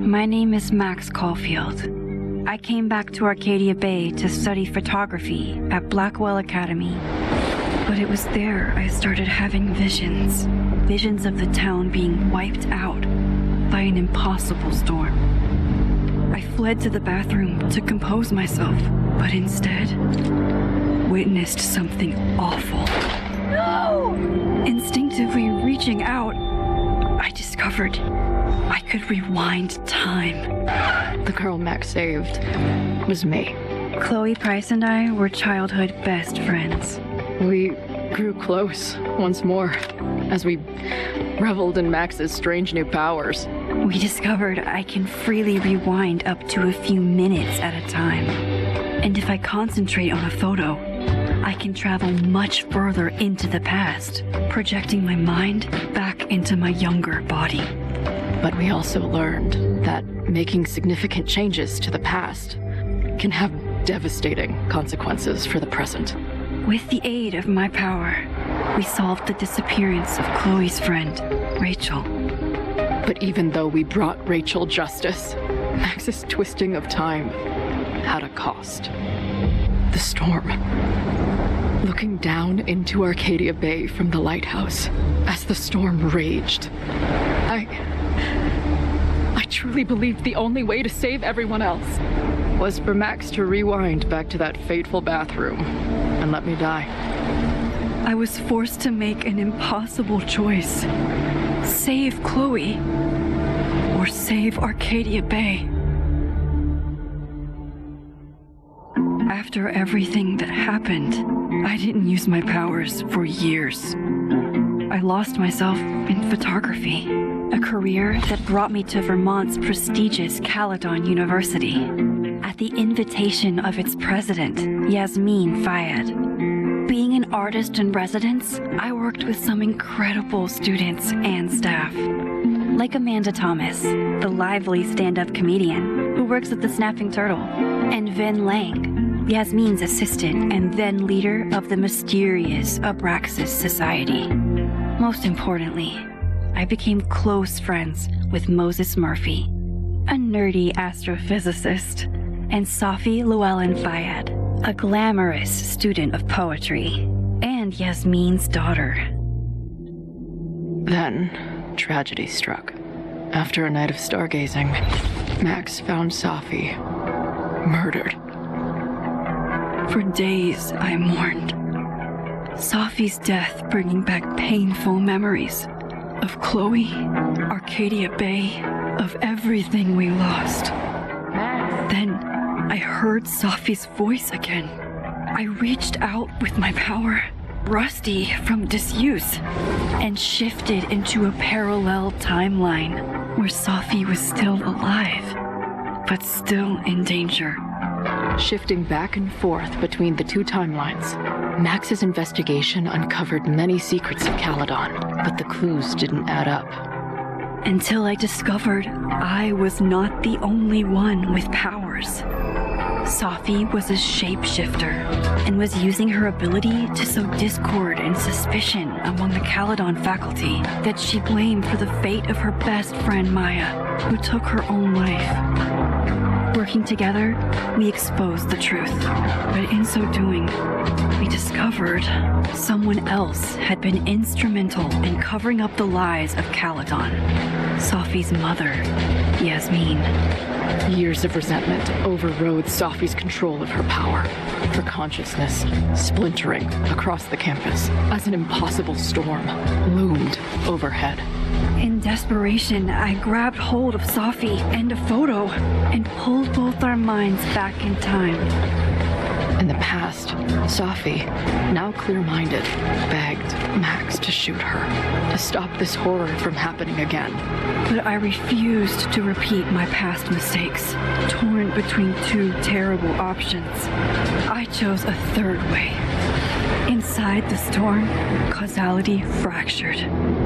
My name is Max Caulfield. I came back to Arcadia Bay to study photography at Blackwell Academy. But it was there I started having visions. Visions of the town being wiped out by an impossible storm. I fled to the bathroom to compose myself, but instead witnessed something awful. No! Instinctively reaching out, I discovered I could rewind time. The girl Max saved was me. Chloe Price and I were childhood best friends. We grew close once more as we reveled in Max's strange new powers. We discovered I can freely rewind up to a few minutes at a time. And if I concentrate on a photo, I can travel much further into the past, projecting my mind back into my younger body. But we also learned that making significant changes to the past can have devastating consequences for the present. With the aid of my power, we solved the disappearance of Chloe's friend, Rachel. But even though we brought Rachel justice, Max's twisting of time had a cost. The storm. Looking down into Arcadia Bay from the lighthouse as the storm raged, I truly believed the only way to save everyone else was for Max to rewind back to that fateful bathroom and let me die. I was forced to make an impossible choice. Save Chloe or save Arcadia Bay. After everything that happened, I didn't use my powers for years. I lost myself in photography, a career that brought me to Vermont's prestigious Caledon'un University, at the invitation of its president, Yasmin Fayyad. Being an artist in residence, I worked with some incredible students and staff, like Amanda Thomas, the lively stand-up comedian who works at the Snapping Turtle, and Vin Lang, Yasmin's assistant and then leader of the mysterious Abraxas Society. Most importantly, I became close friends with Moses Murphy, a nerdy astrophysicist, and Safi Llewellyn Fayyad, a glamorous student of poetry, and Yasmin's daughter. Then, tragedy struck. After a night of stargazing, Max found Safi murdered. For days, I mourned. Safi's death bringing back painful memories of Chloe, Arcadia Bay, of everything we lost. Then I heard Safi's voice again. I reached out with my power, rusty from disuse, and shifted into a parallel timeline where Safi was still alive, but still in danger. Shifting back and forth between the two timelines, Max's investigation uncovered many secrets of Caledon, but the clues didn't add up. Until I discovered I was not the only one with powers. Safi was a shapeshifter and was using her ability to sow discord and suspicion among the Caledon faculty that she blamed for the fate of her best friend Maya, who took her own life. Working together, we exposed the truth, but in so doing, we discovered someone else had been instrumental in covering up the lies of Caledon. Safi's mother, Yasmin. Years of resentment overrode Safi's control of her power, her consciousness splintering across the campus as an impossible storm loomed overhead. In desperation, I grabbed hold of Safi and a photo and pulled both our minds back in time. In the past, Safi, now clear-minded, begged Max to shoot her, to stop this horror from happening again. But I refused to repeat my past mistakes, torn between two terrible options. I chose a third way. Inside the storm, causality fractured.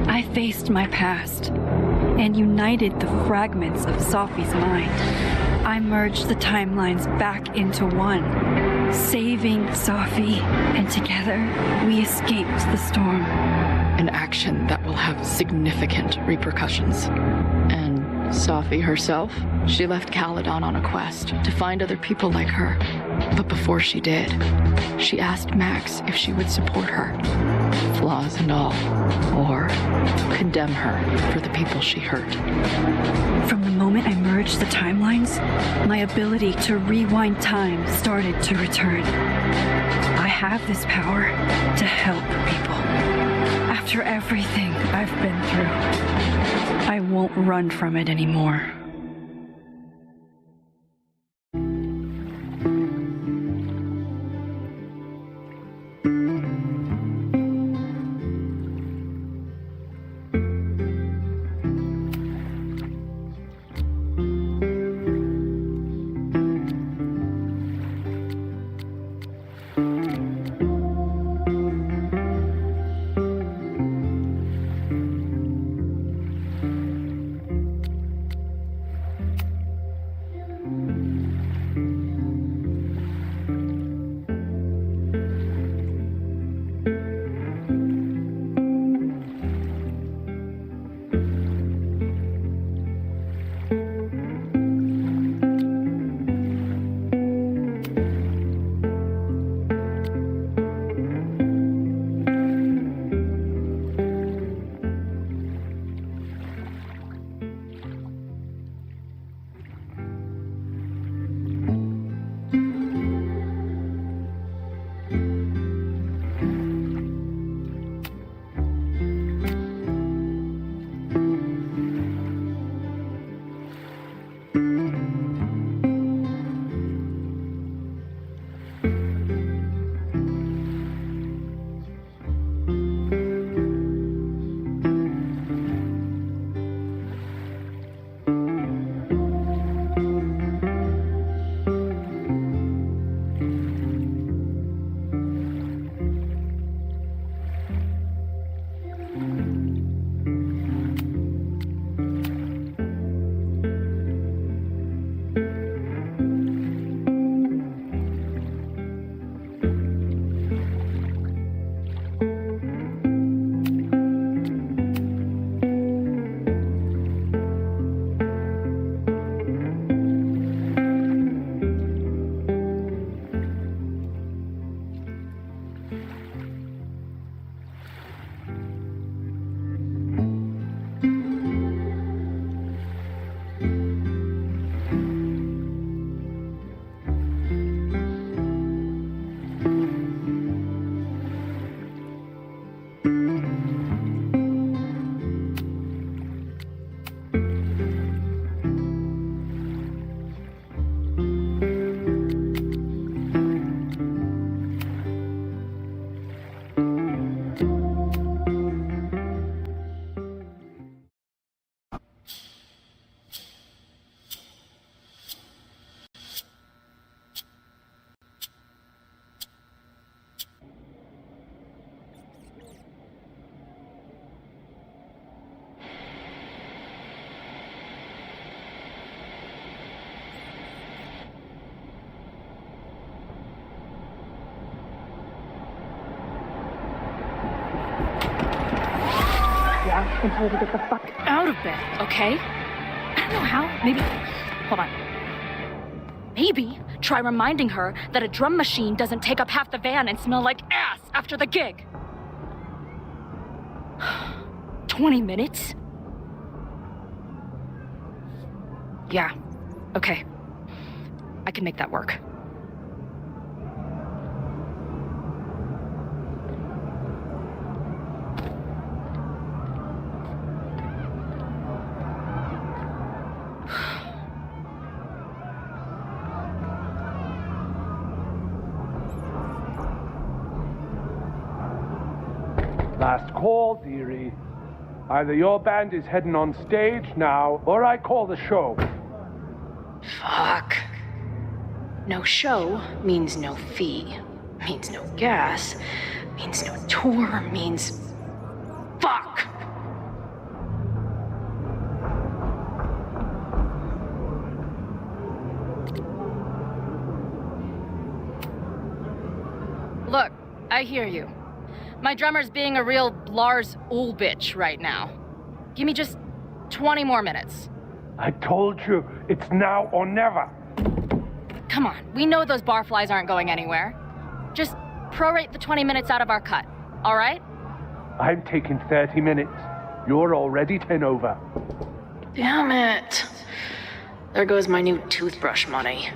I faced my past and united the fragments of Safi's mind. I merged the timelines back into one, saving Safi, and together we escaped the storm. An action that will have significant repercussions and Sophie herself, she left Caledon on a quest to find other people like her. But before she did, she asked Max if she would support her, flaws and all, or condemn her for the people she hurt. From the moment I merged the timelines, my ability to rewind time started to return. I have this power to help people. After everything I've been through, I won't run from it anymore. And tell her to get the fuck out of bed, okay? I don't know how. Maybe. Hold on. Maybe try reminding her that a drum machine doesn't take up half the van and smell like ass after the gig. 20 minutes? Yeah. Okay. I can make that work. Last call, dearie. Either your band is heading on stage now, or I call the show. Fuck. No show means no fee. Means no gas. Means no tour. Means... fuck! Look, I hear you. My drummer's being a real Lars Ulrich right now. Give me just 20 more minutes. I told you, it's now or never. Come on, we know those barflies aren't going anywhere. Just prorate the 20 minutes out of our cut, all right? I'm taking 30 minutes. You're already 10 over. Damn it. There goes my new toothbrush money.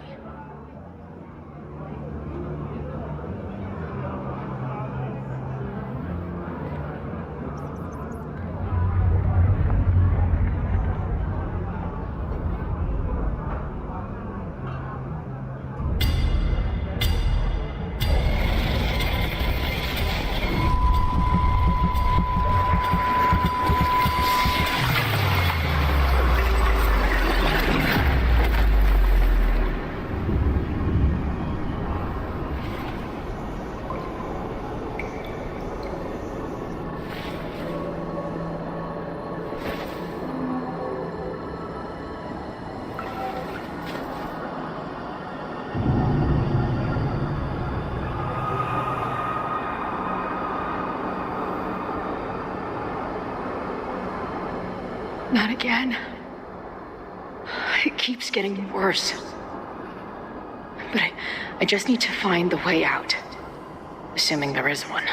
Not again. It keeps getting worse. But I just need to find the way out. Assuming there is one.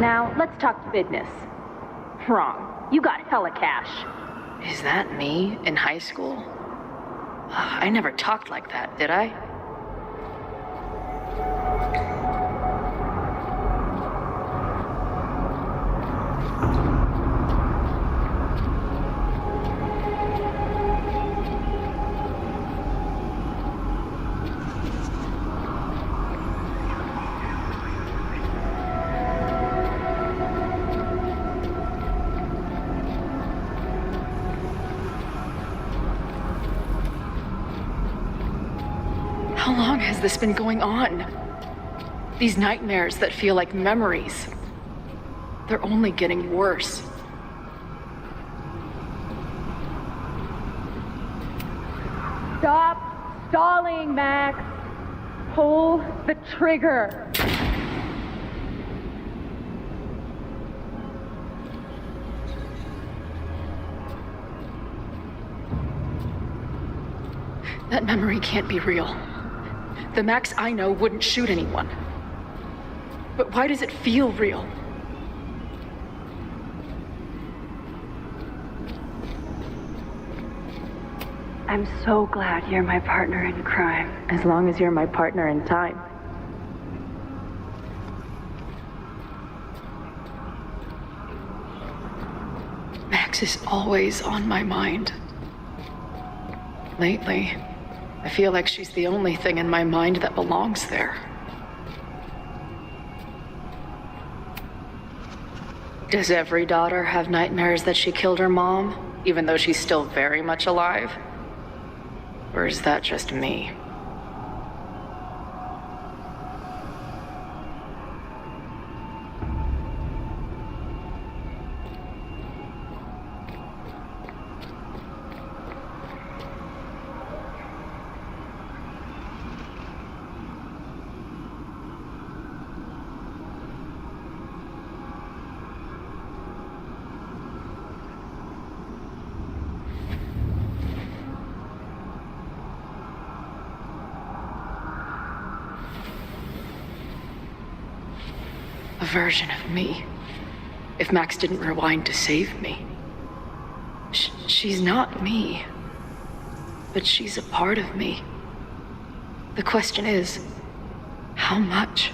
Now, let's talk business. Wrong. You got hella cash. Is that me in high school? I never talked like that, did I? How long has this been going on? These nightmares that feel like memories. They're only getting worse. Stop stalling, Max. Pull the trigger. That memory can't be real. The Max I know wouldn't shoot anyone. But why does it feel real? I'm so glad you're my partner in crime. As long as you're my partner in time. Max is always on my mind. Lately, I feel like she's the only thing in my mind that belongs there. Does every daughter have nightmares that she killed her mom, even though she's still very much alive? Or is that just me? A version of me. If Max didn't rewind to save me. She's not me. But she's a part of me. The question is, how much?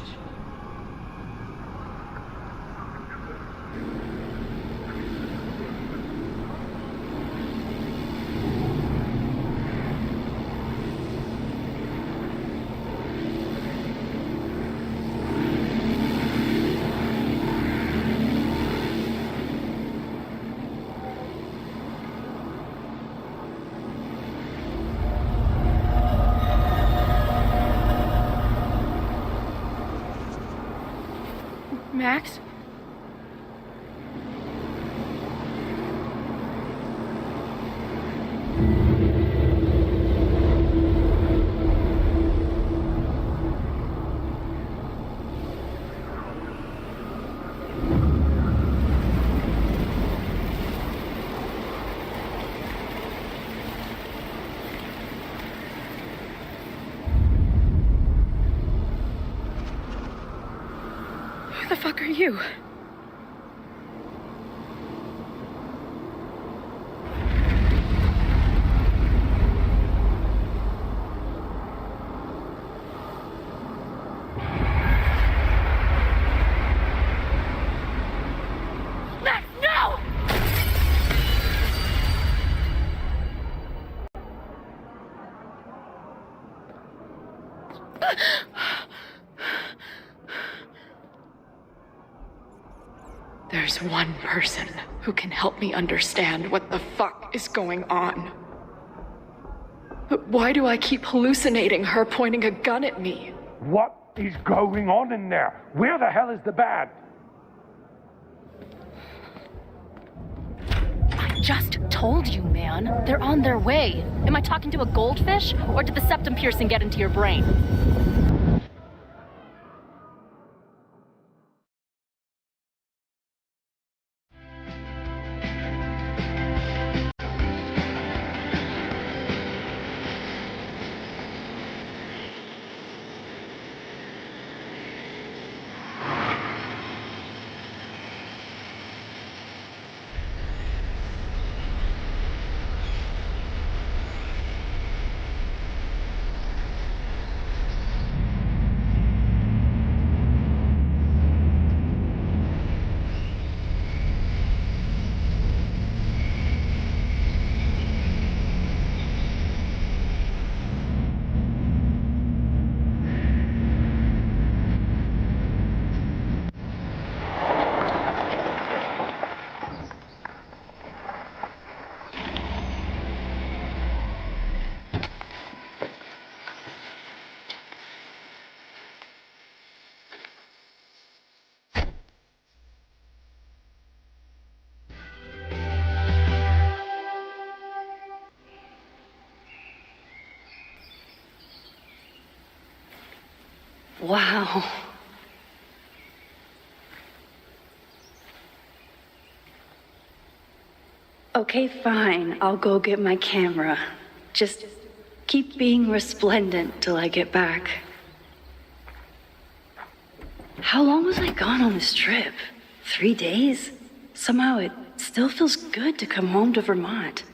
Max? fuck are you? Max, no! There's one person who can help me understand what the fuck is going on. But why do I keep hallucinating her pointing a gun at me? What is going on in there? Where the hell is the band? I just told you, man. They're on their way. Am I talking to a goldfish, or did the septum piercing get into your brain? Wow. Okay, fine. I'll go get my camera. Just keep being resplendent till I get back. How long was I gone on this trip? 3 days? Somehow it still feels good to come home to Vermont.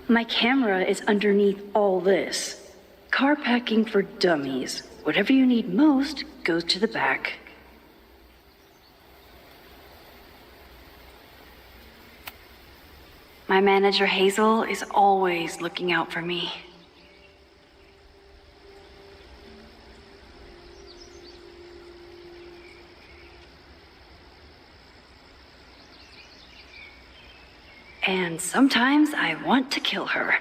My camera is underneath all this. Car packing for dummies. Whatever you need most goes to the back. My manager Hazel is always looking out for me. And sometimes I want to kill her.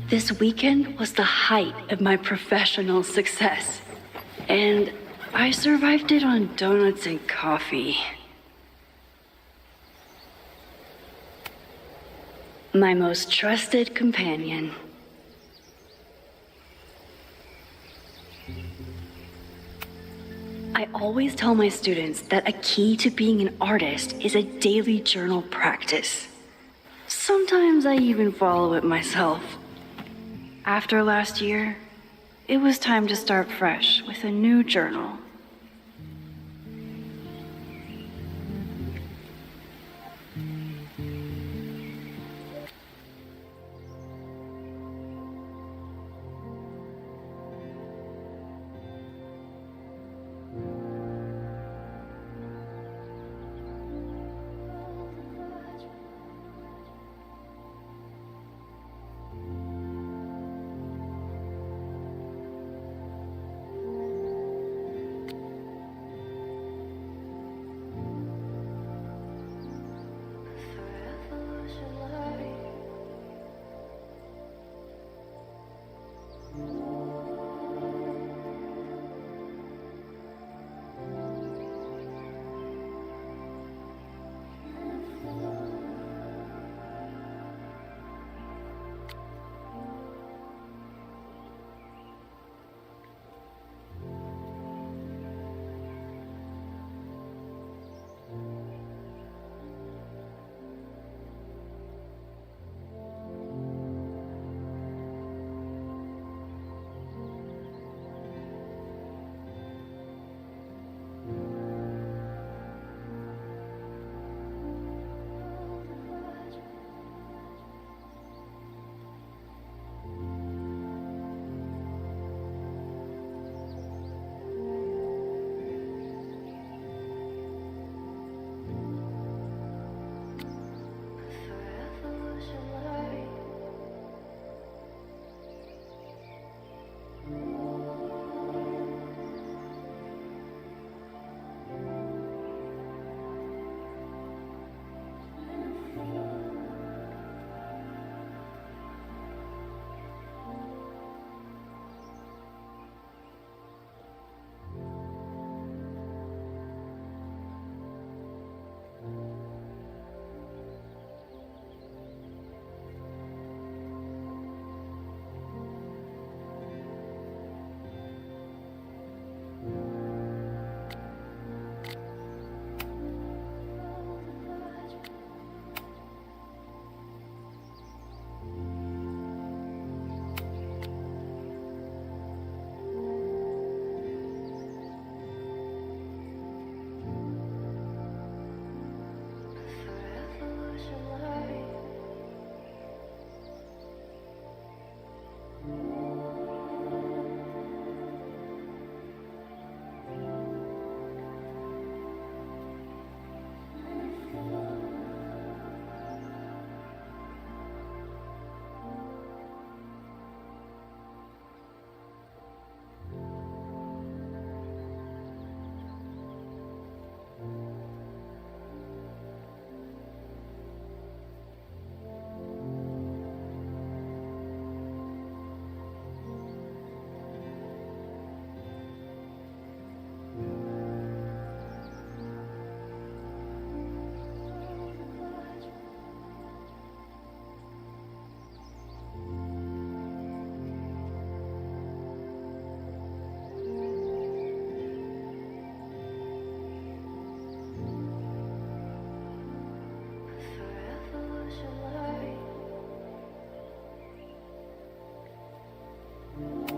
This weekend was the height of my professional success, and I survived it on donuts and coffee. My most trusted companion. I always tell my students that a key to being an artist is a daily journal practice. Sometimes I even follow it myself. After last year, it was time to start fresh with a new journal.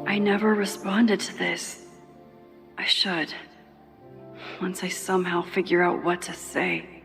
I never responded to this. I should. Once I somehow figure out what to say.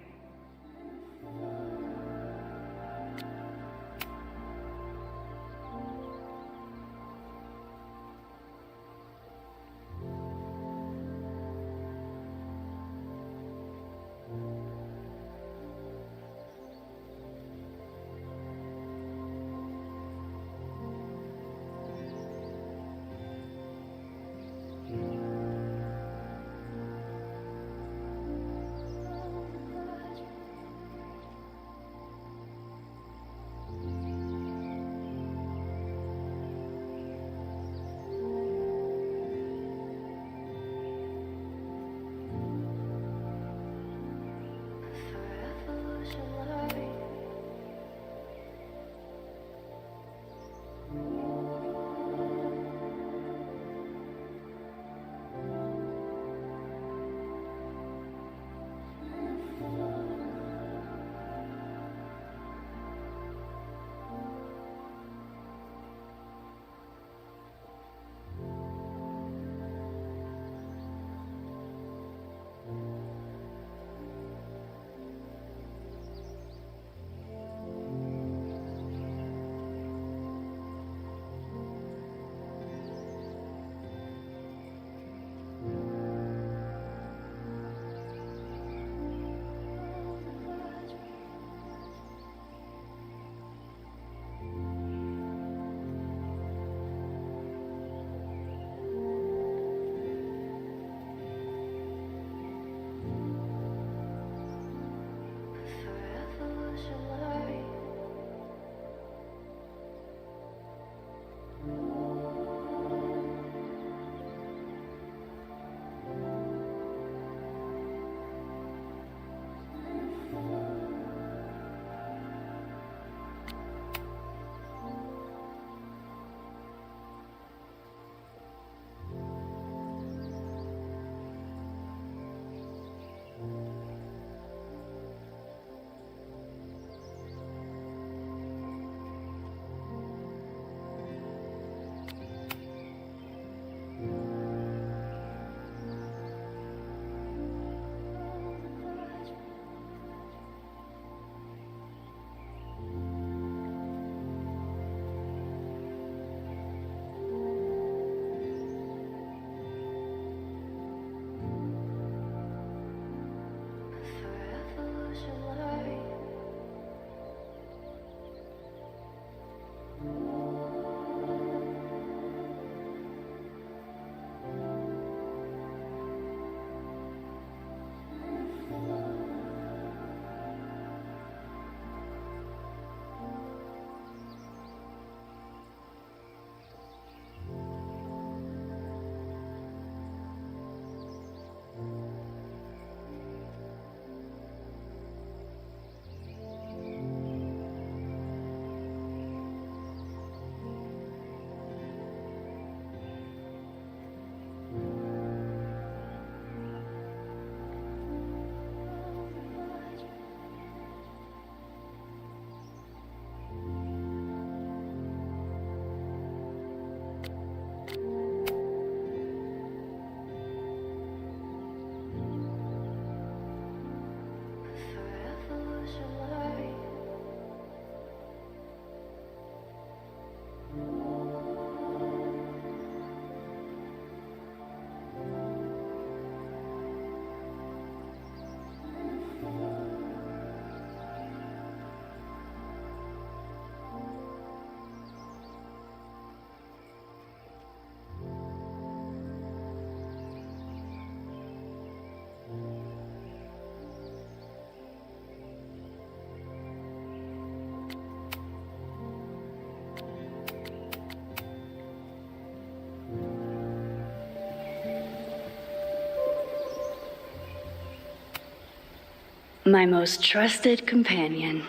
My most trusted companion.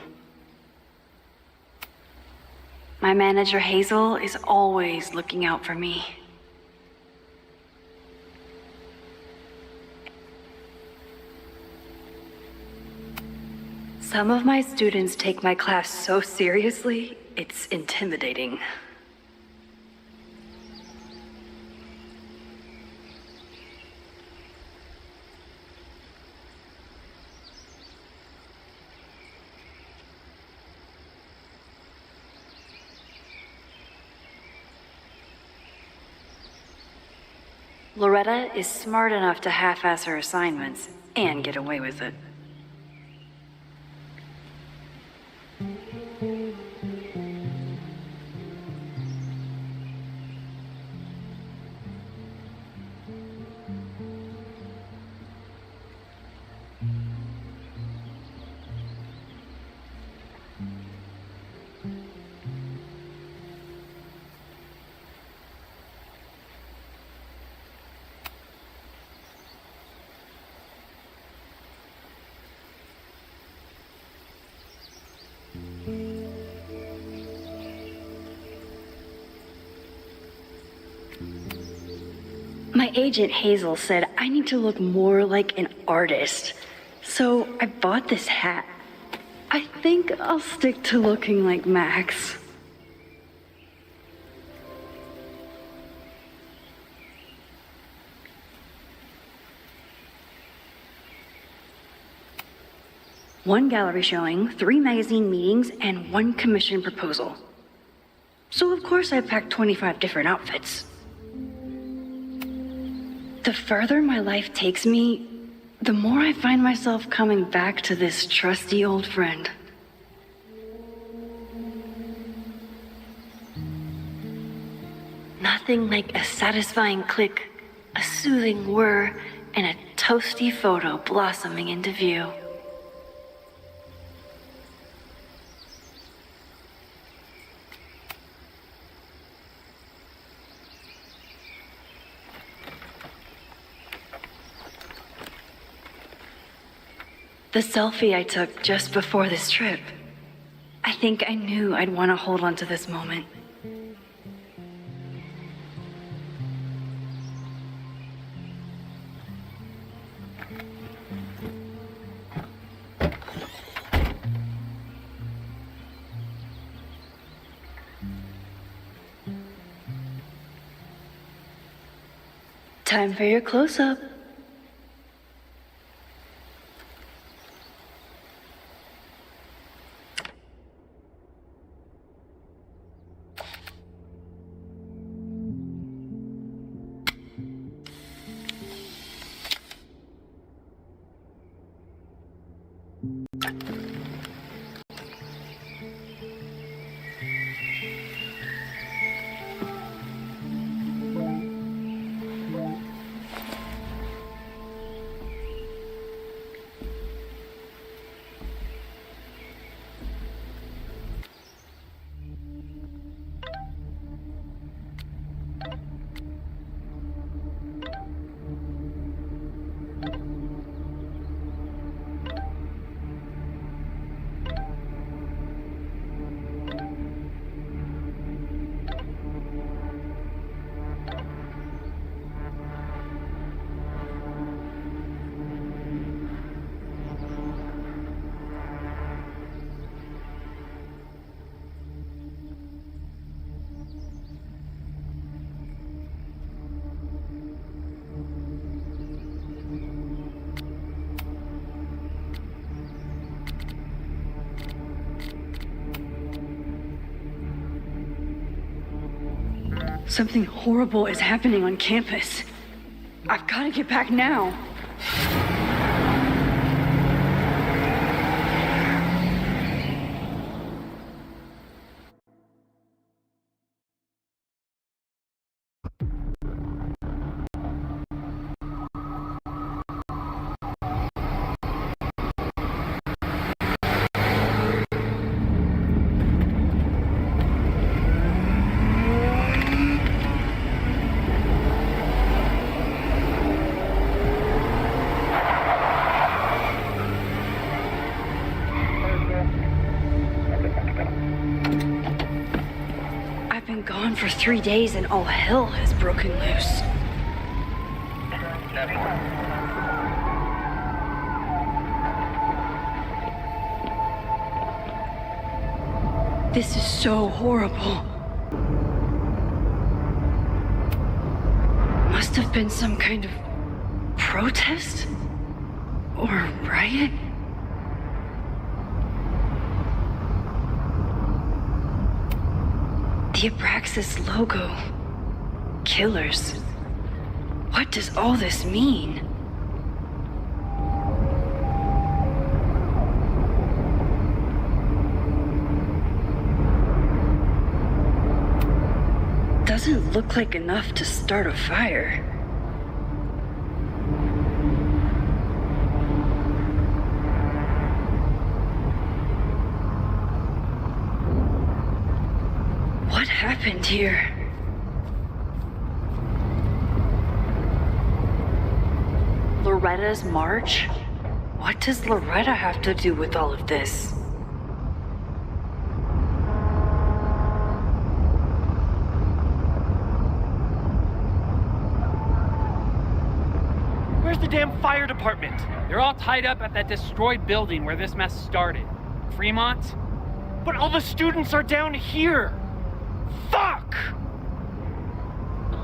My manager Hazel is always looking out for me. Some of my students take my class so seriously, it's intimidating. Loretta is smart enough to half-ass her assignments and get away with it. My agent Hazel said I need to look more like an artist, so I bought this hat. I think I'll stick to looking like Max. One gallery showing, 3 magazine meetings, and 1 commission proposal. So of course I packed 25 different outfits. The further my life takes me, the more I find myself coming back to this trusty old friend. Nothing like a satisfying click, a soothing whir, and a toasty photo blossoming into view. The selfie I took just before this trip. I think I knew I'd want to hold on to this moment. Time for your close-up. Something horrible is happening on campus. I've got to get back now. Gone for 3 days and all hell has broken loose. This is so horrible. Must have been some kind of protest or riot. The Abraxas logo. Killers. What does all this mean? Doesn't look like enough to start a fire. What happened here? Loretta's march? What does Loretta have to do with all of this? Where's the damn fire department? They're all tied up at that destroyed building where this mess started. Fremont? But all the students are down here! Fuck!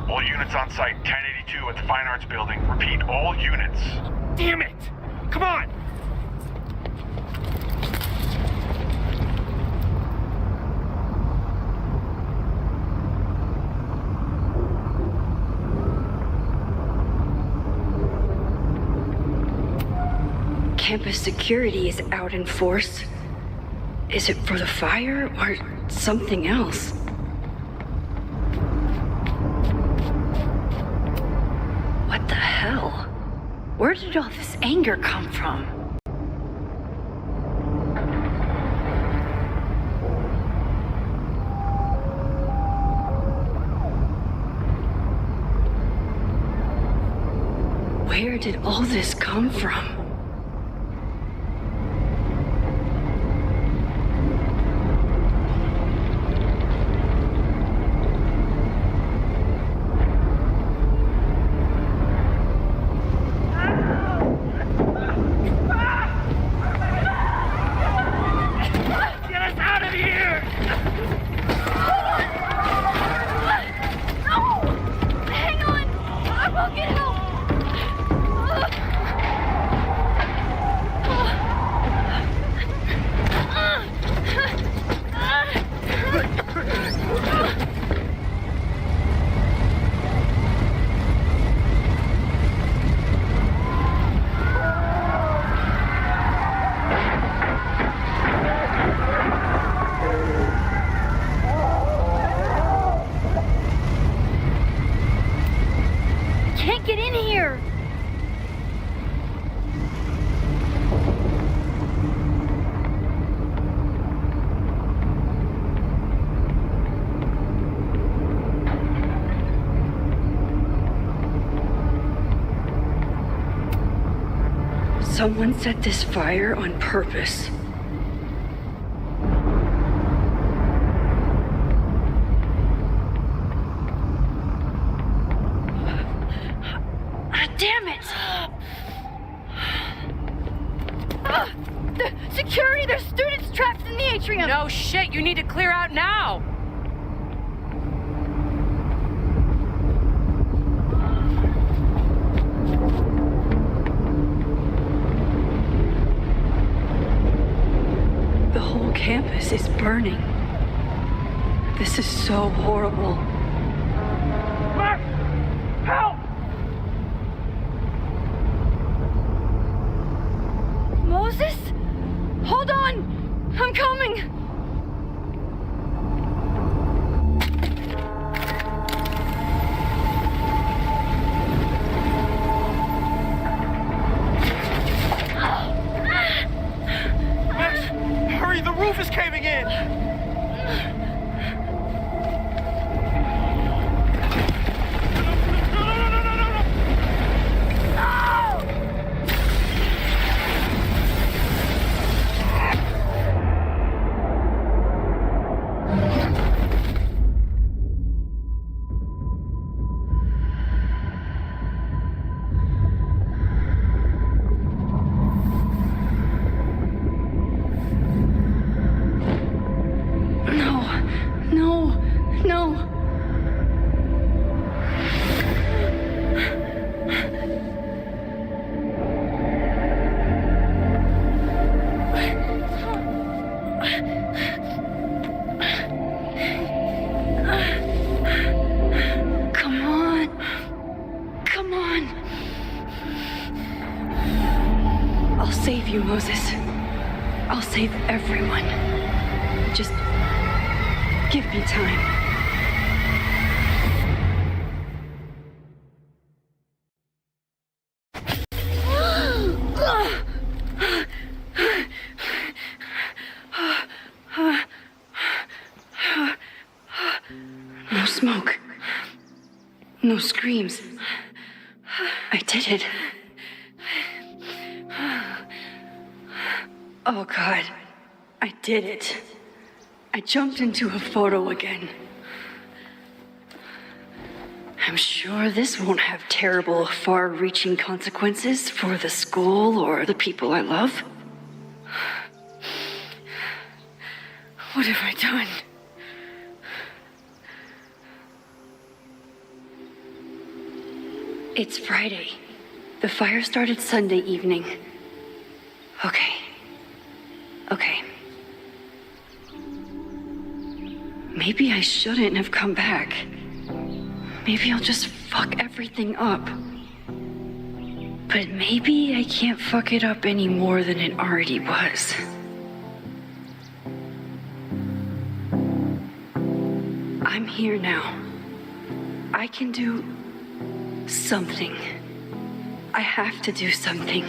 All units on site, 1082 at the Fine Arts Building. Repeat, all units. Damn it! Come on! Campus security is out in force. Is it for the fire or something else? What the hell? Where did all this anger come from? Where did all this come from? Someone set this fire on purpose. Damn it! The security! There's students trapped in the atrium! No shit, you need to clear out now! The whole campus is burning. This is so horrible. Max! Help! Moses? Hold on! I'm coming! Max, hurry, the roof is caving in! you, Moses. I'll save everyone. Just give me time. No smoke. No screams. I did it. Oh God, I did it. I jumped into a photo again. I'm sure this won't have terrible, far-reaching consequences for the school or the people I love. What have I done? It's Friday. The fire started Sunday evening. Okay. Maybe I shouldn't have come back. Maybe I'll just fuck everything up. But maybe I can't fuck it up any more than it already was. I'm here now. I can do something. I have to do something.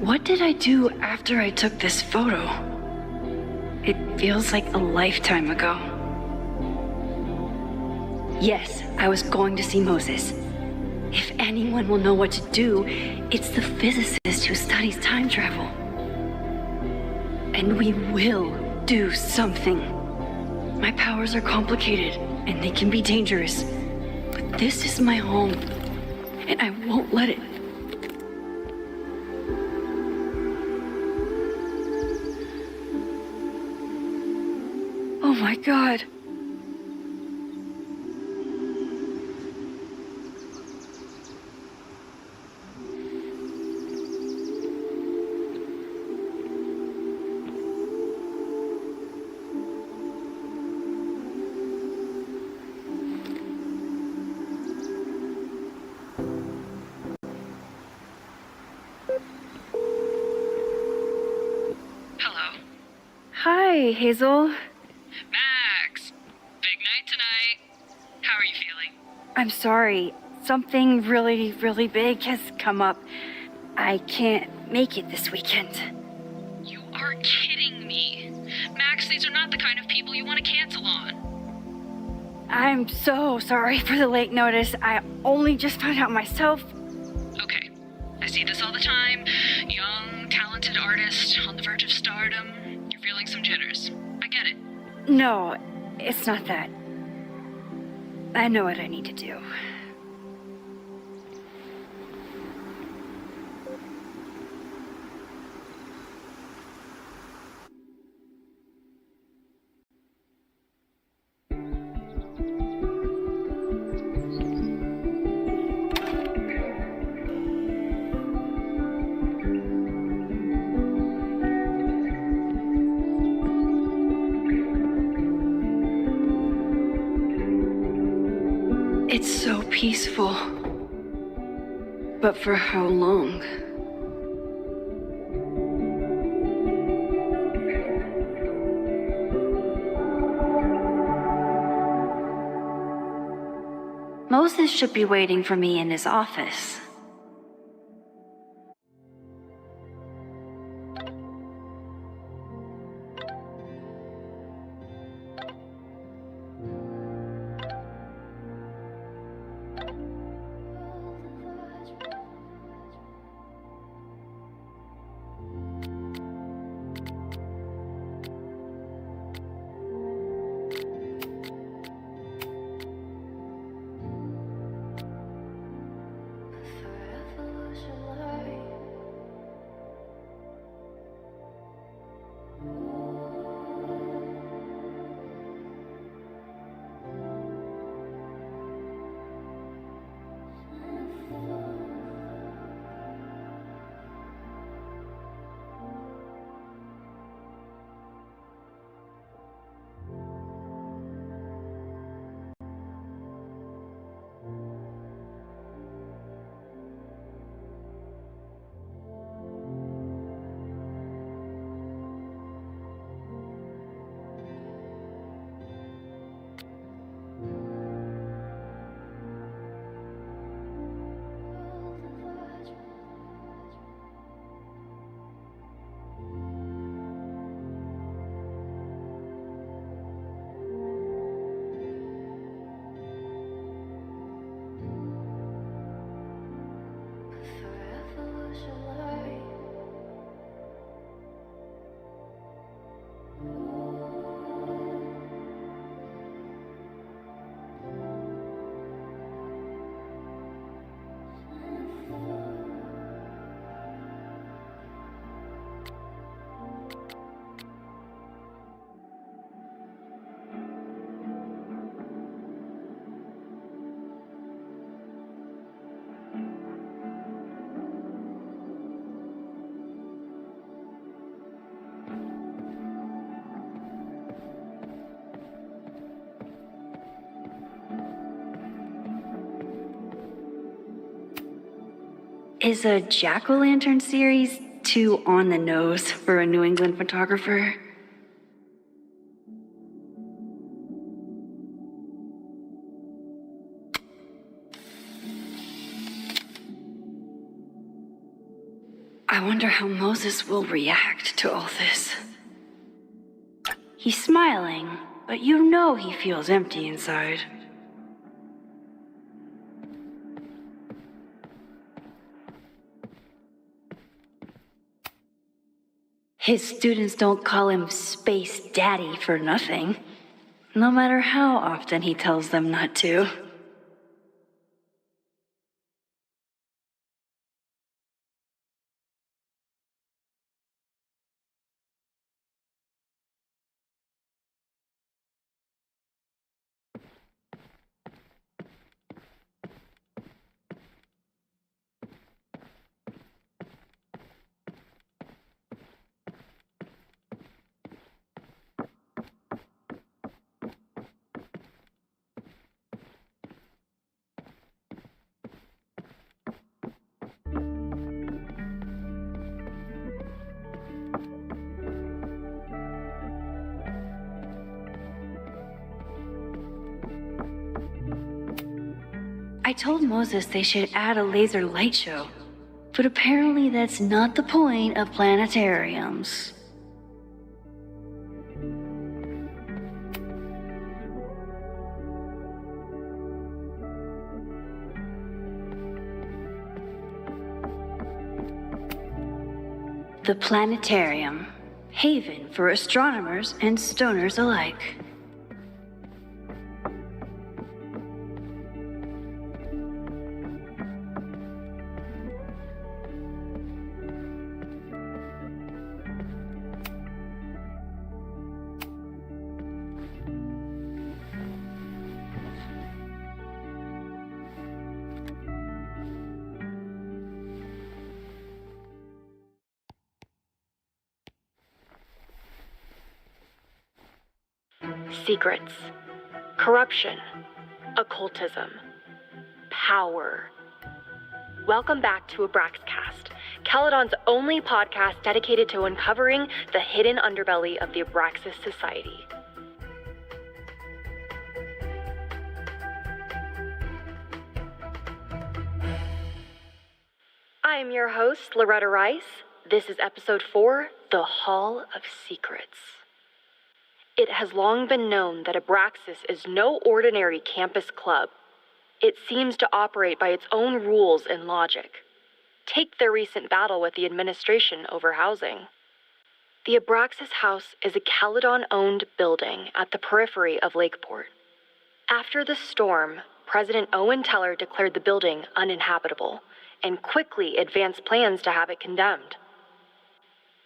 What did I do after I took this photo? It feels like a lifetime ago. Yes, I was going to see Moses. If anyone will know what to do, it's the physicist who studies time travel. And we will do something. My powers are complicated, and they can be dangerous. But this is my home, and I won't let it. Oh my God. Hello. Hi, Hazel. Max, big night tonight. How are you feeling? I'm sorry. Something really, really big has come up. I can't make it this weekend. You are kidding me. Max, these are not the kind of people you want to cancel on. I'm so sorry for the late notice. I only just found out myself. Okay, I see this all the time. Young, talented artist on the verge of stardom. You're feeling some jitters. I get it. No, it's not that. I know what I need to do. It's so peaceful. But for how long? Moses should be waiting for me in his office. Is a jack-o'-lantern series too on the nose for a New England photographer? I wonder how Moses will react to all this. He's smiling, but you know he feels empty inside. His students don't call him Space Daddy for nothing, no matter how often he tells them not to. I told Moses they should add a laser light show, but apparently that's not the point of planetariums. The planetarium, haven for astronomers and stoners alike. Secrets, corruption, occultism, power. Welcome back to Abraxcast, Caledon's only podcast dedicated to uncovering the hidden underbelly of the Abraxas Society. I'm your host, Loretta Rice. This is episode 4, The Hall of Secrets. It has long been known that Abraxas is no ordinary campus club. It seems to operate by its own rules and logic. Take their recent battle with the administration over housing. The Abraxas House is a Caledon-owned building at the periphery of Lakeport. After the storm, President Owen Teller declared the building uninhabitable and quickly advanced plans to have it condemned.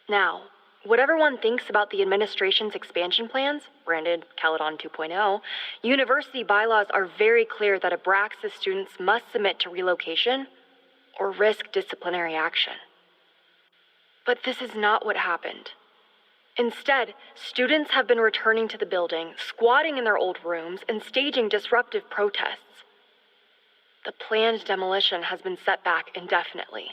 Now, whatever one thinks about the administration's expansion plans, branded Caledon 2.0, university bylaws are very clear that Abraxas students must submit to relocation or risk disciplinary action. But this is not what happened. Instead, students have been returning to the building, squatting in their old rooms, and staging disruptive protests. The planned demolition has been set back indefinitely.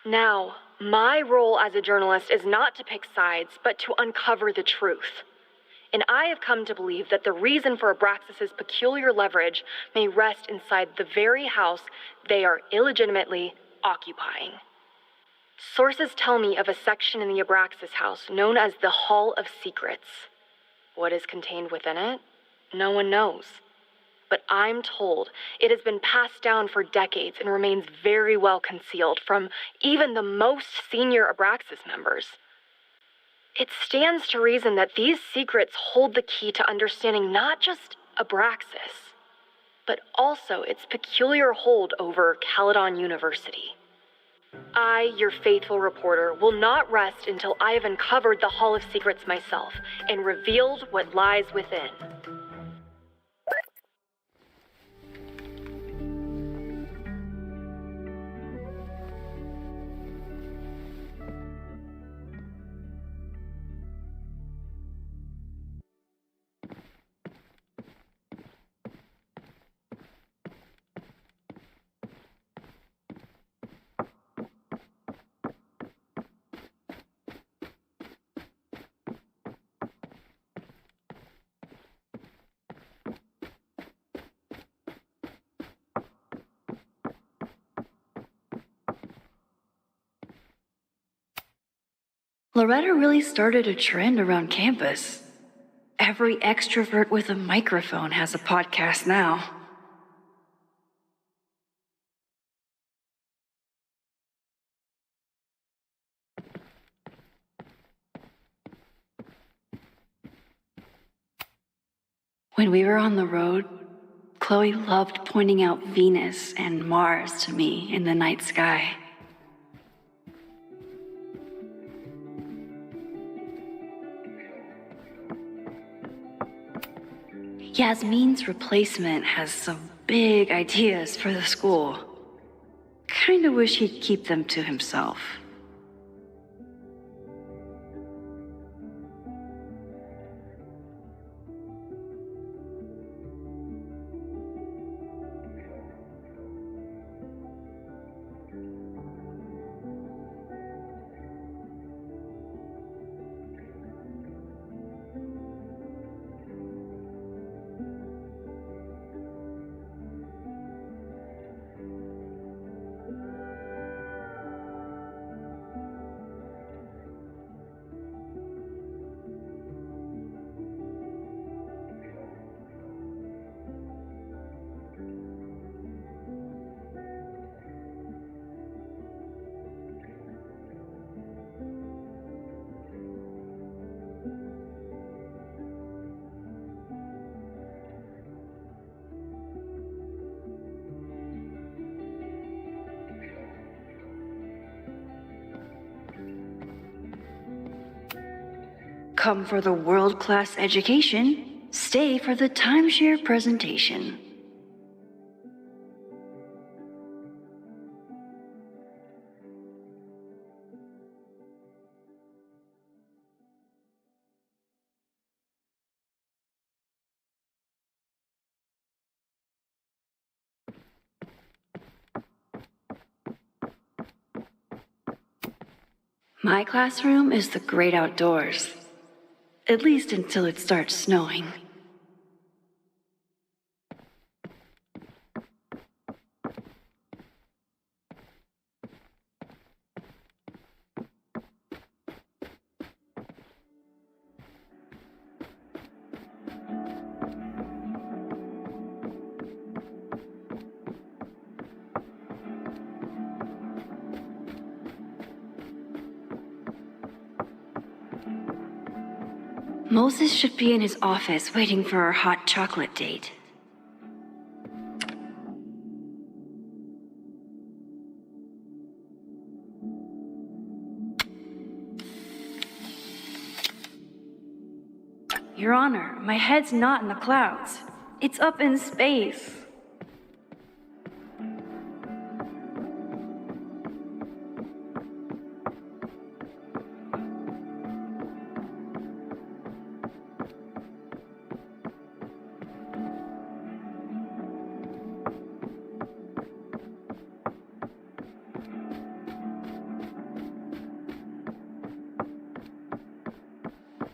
Now, my role as a journalist is not to pick sides, but to uncover the truth. And I have come to believe that the reason for Abraxas's peculiar leverage may rest inside the very house they are illegitimately occupying. Sources tell me of a section in the Abraxas house known as the Hall of Secrets. What is contained within it? No one knows. But I'm told it has been passed down for decades and remains very well concealed from even the most senior Abraxas members. It stands to reason that these secrets hold the key to understanding not just Abraxas, but also its peculiar hold over Caledon University. I, your faithful reporter, will not rest until I have uncovered the Hall of Secrets myself and revealed what lies within. Loretta really started a trend around campus. Every extrovert with a microphone has a podcast now. When we were on the road, Chloe loved pointing out Venus and Mars to me in the night sky. Yasmin's replacement has some big ideas for the school. Kinda wish he'd keep them to himself. Come for the world-class education, stay for the timeshare presentation. My classroom is the great outdoors. At least until it starts snowing. Moses should be in his office waiting for our hot chocolate date. Your Honor, my head's not in the clouds. It's up in space.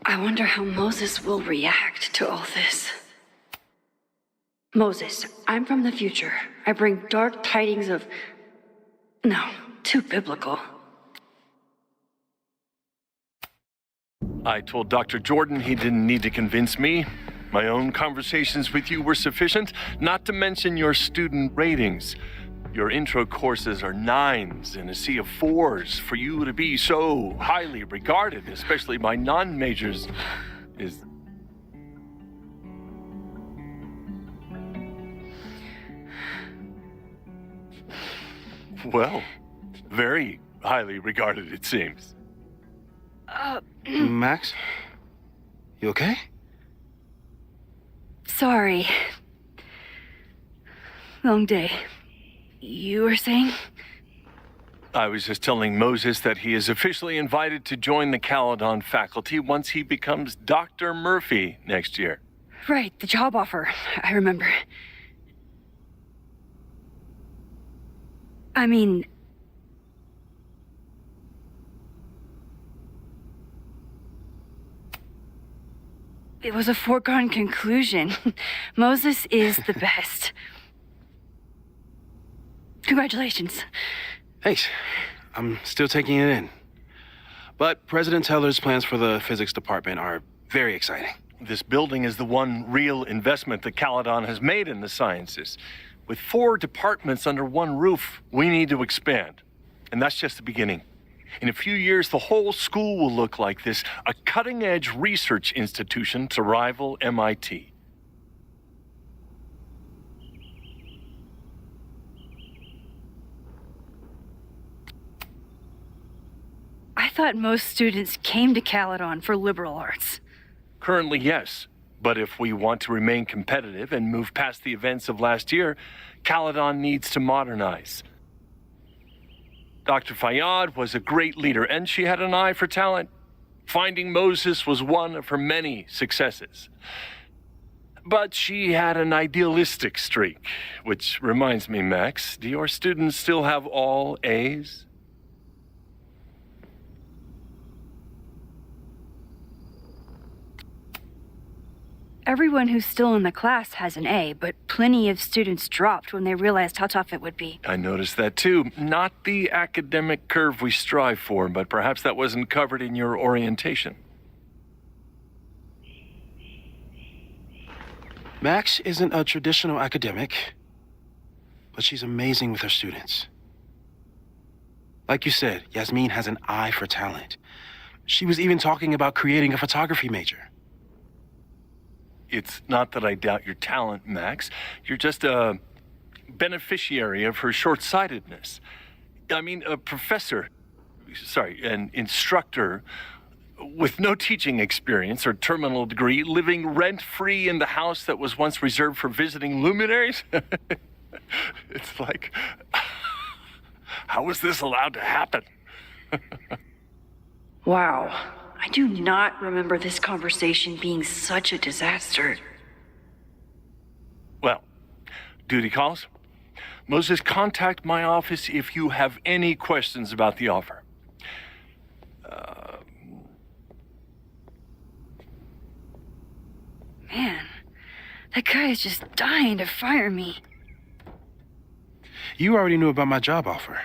I wonder how Moses will react to all this. Moses, I'm from the future. I bring dark tidings of... No, too biblical. I told Dr. Jordan he didn't need to convince me. My own conversations with you were sufficient, not to mention your student ratings. Your intro courses are 9s in a sea of 4s. For you to be so highly regarded, especially by non-majors, is... Well, very highly regarded, it seems. Max? You okay? Sorry. Long day. You were saying? I was just telling Moses that he is officially invited to join the Caledon'un faculty once he becomes Dr. Murphy next year. Right, the job offer. I remember. I mean... It was a foregone conclusion. Moses is the best. Congratulations. Thanks. I'm still taking it in. But President Teller's plans for the physics department are very exciting. This building is the one real investment that Caledon has made in the sciences. With 4 departments under one roof, we need to expand. And that's just the beginning. In a few years, the whole school will look like this, a cutting-edge research institution to rival MIT. I thought most students came to Caledon for liberal arts. Currently, yes. But if we want to remain competitive and move past the events of last year, Caledon needs to modernize. Dr. Fayyad was a great leader, and she had an eye for talent. Finding Moses was one of her many successes. But she had an idealistic streak, which reminds me, Max, do your students still have all A's? Everyone who's still in the class has an A, but plenty of students dropped when they realized how tough it would be. I noticed that too. Not the academic curve we strive for, but perhaps that wasn't covered in your orientation. Max isn't a traditional academic, but she's amazing with her students. Like you said, Yasmin has an eye for talent. She was even talking about creating a photography major. It's not that I doubt your talent, Max. You're just a beneficiary of her short-sightedness. I mean, an instructor with no teaching experience or terminal degree, living rent-free in the house that was once reserved for visiting luminaries? It's like, how was this allowed to happen? Wow. I do not remember this conversation being such a disaster. Well, duty calls. Moses, contact my office if you have any questions about the offer. Man, that guy is just dying to fire me. You already knew about my job offer.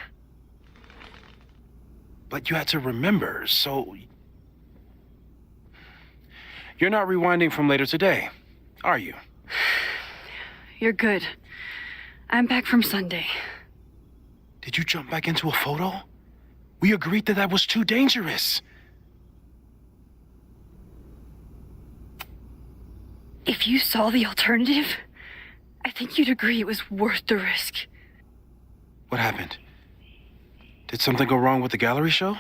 But you had to remember, so... You're not rewinding from later today, are you? You're good. I'm back from Sunday. Did you jump back into a photo? We agreed that was too dangerous. If you saw the alternative, I think you'd agree it was worth the risk. What happened? Did something go wrong with the gallery show?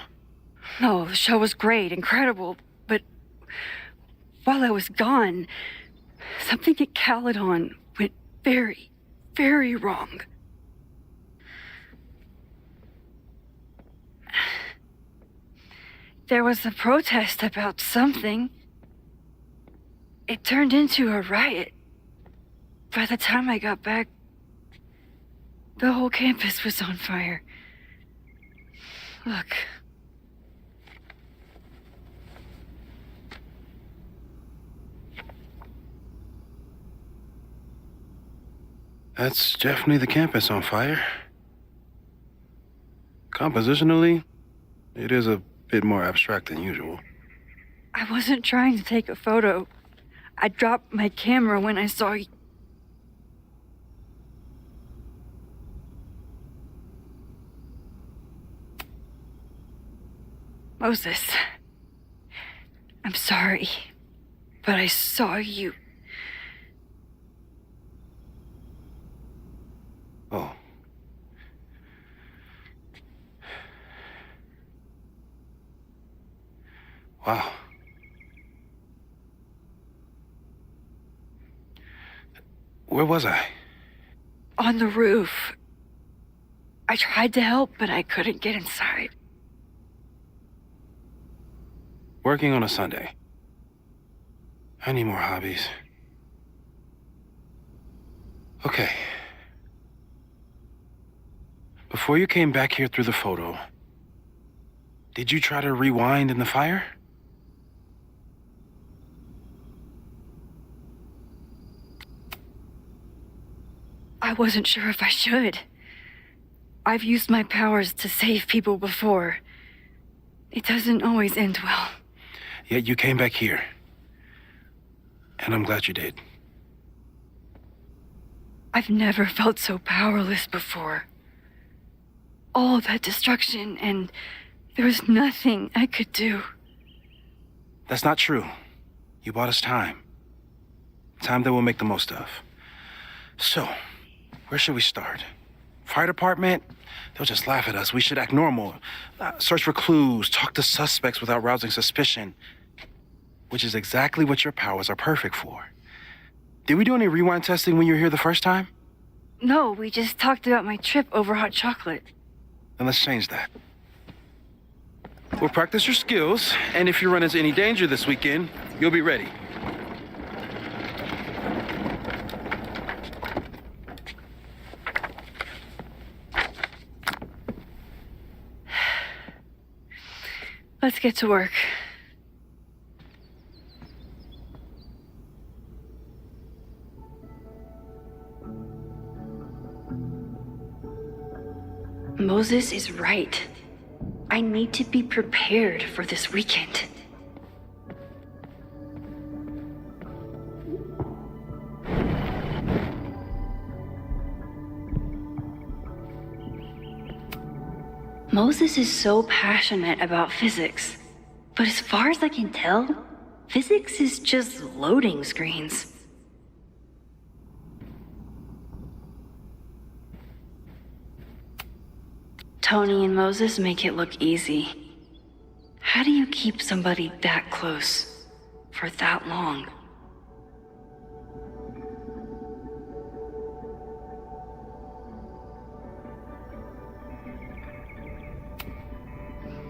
No, the show was great, incredible, but while I was gone, something at Caledon'un went very, very wrong. There was a protest about something. It turned into a riot. By the time I got back, the whole campus was on fire. Look. That's definitely the campus on fire. Compositionally, it is a bit more abstract than usual. I wasn't trying to take a photo. I dropped my camera when I saw you. Moses, I'm sorry, but I saw you. Oh. Wow. Where was I? On the roof. I tried to help, but I couldn't get inside. Working on a Sunday. I need more hobbies. Okay. Before you came back here through the photo, did you try to rewind in the fire? I wasn't sure if I should. I've used my powers to save people before. It doesn't always end well. Yet you came back here. And I'm glad you did. I've never felt so powerless before. All that destruction, and there was nothing I could do. That's not true. You bought us time. Time that we'll make the most of. So, where should we start? Fire department? They'll just laugh at us. We should act normal. Search for clues, talk to suspects without rousing suspicion. Which is exactly what your powers are perfect for. Did we do any rewind testing when you were here the first time? No, we just talked about my trip over hot chocolate. Then let's change that. We'll practice your skills, and if you run into any danger this weekend, you'll be ready. Let's get to work. Moses is right. I need to be prepared for this weekend. Moses is so passionate about physics, but as far as I can tell, physics is just loading screens. Tony and Moses make it look easy. How do you keep somebody that close for that long?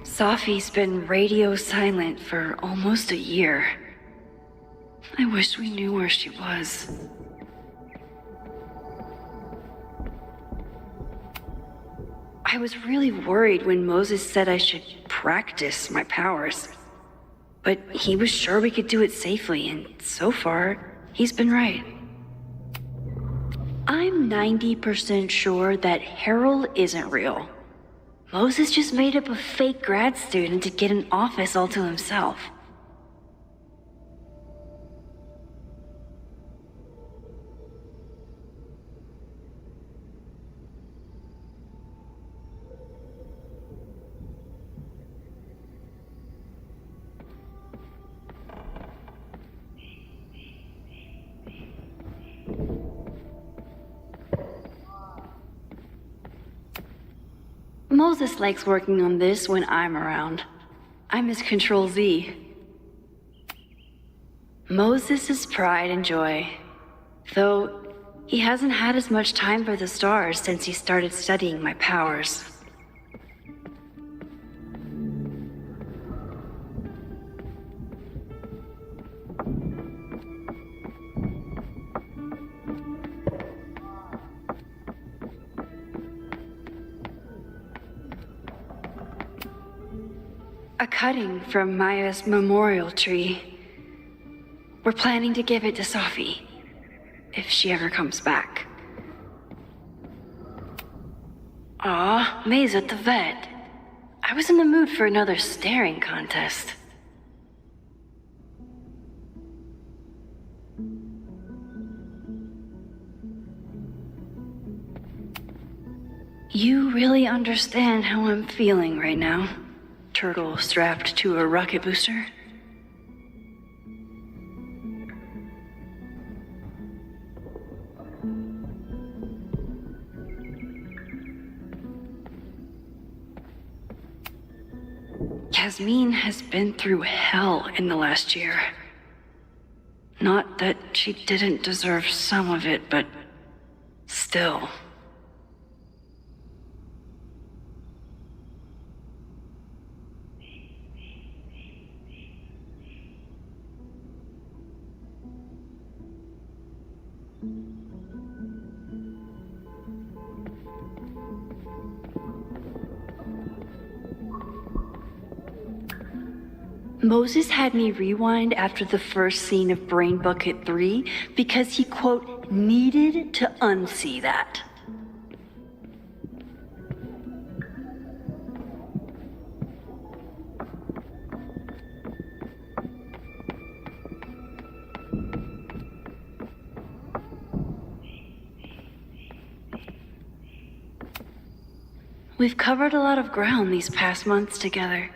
Safi's been radio silent for almost a year. I wish we knew where she was. I was really worried when Moses said I should practice my powers. But he was sure we could do it safely, and so far, he's been right. I'm 90% sure that Harold isn't real. Moses just made up a fake grad student to get an office all to himself. Moses likes working on this when I'm around. I'm his Control Z. Moses' pride and joy. Though he hasn't had as much time for the stars since he started studying my powers. A cutting from Maya's memorial tree. We're planning to give it to Sophie, if she ever comes back. Aw, May's at the vet. I was in the mood for another staring contest. You really understand how I'm feeling right now? Turtle strapped to a rocket booster? Yasmin has been through hell in the last year. Not that she didn't deserve some of it, but still. Moses had me rewind after the first scene of Brain Bucket 3 because he, quote, needed to unsee that. We've covered a lot of ground these past months together.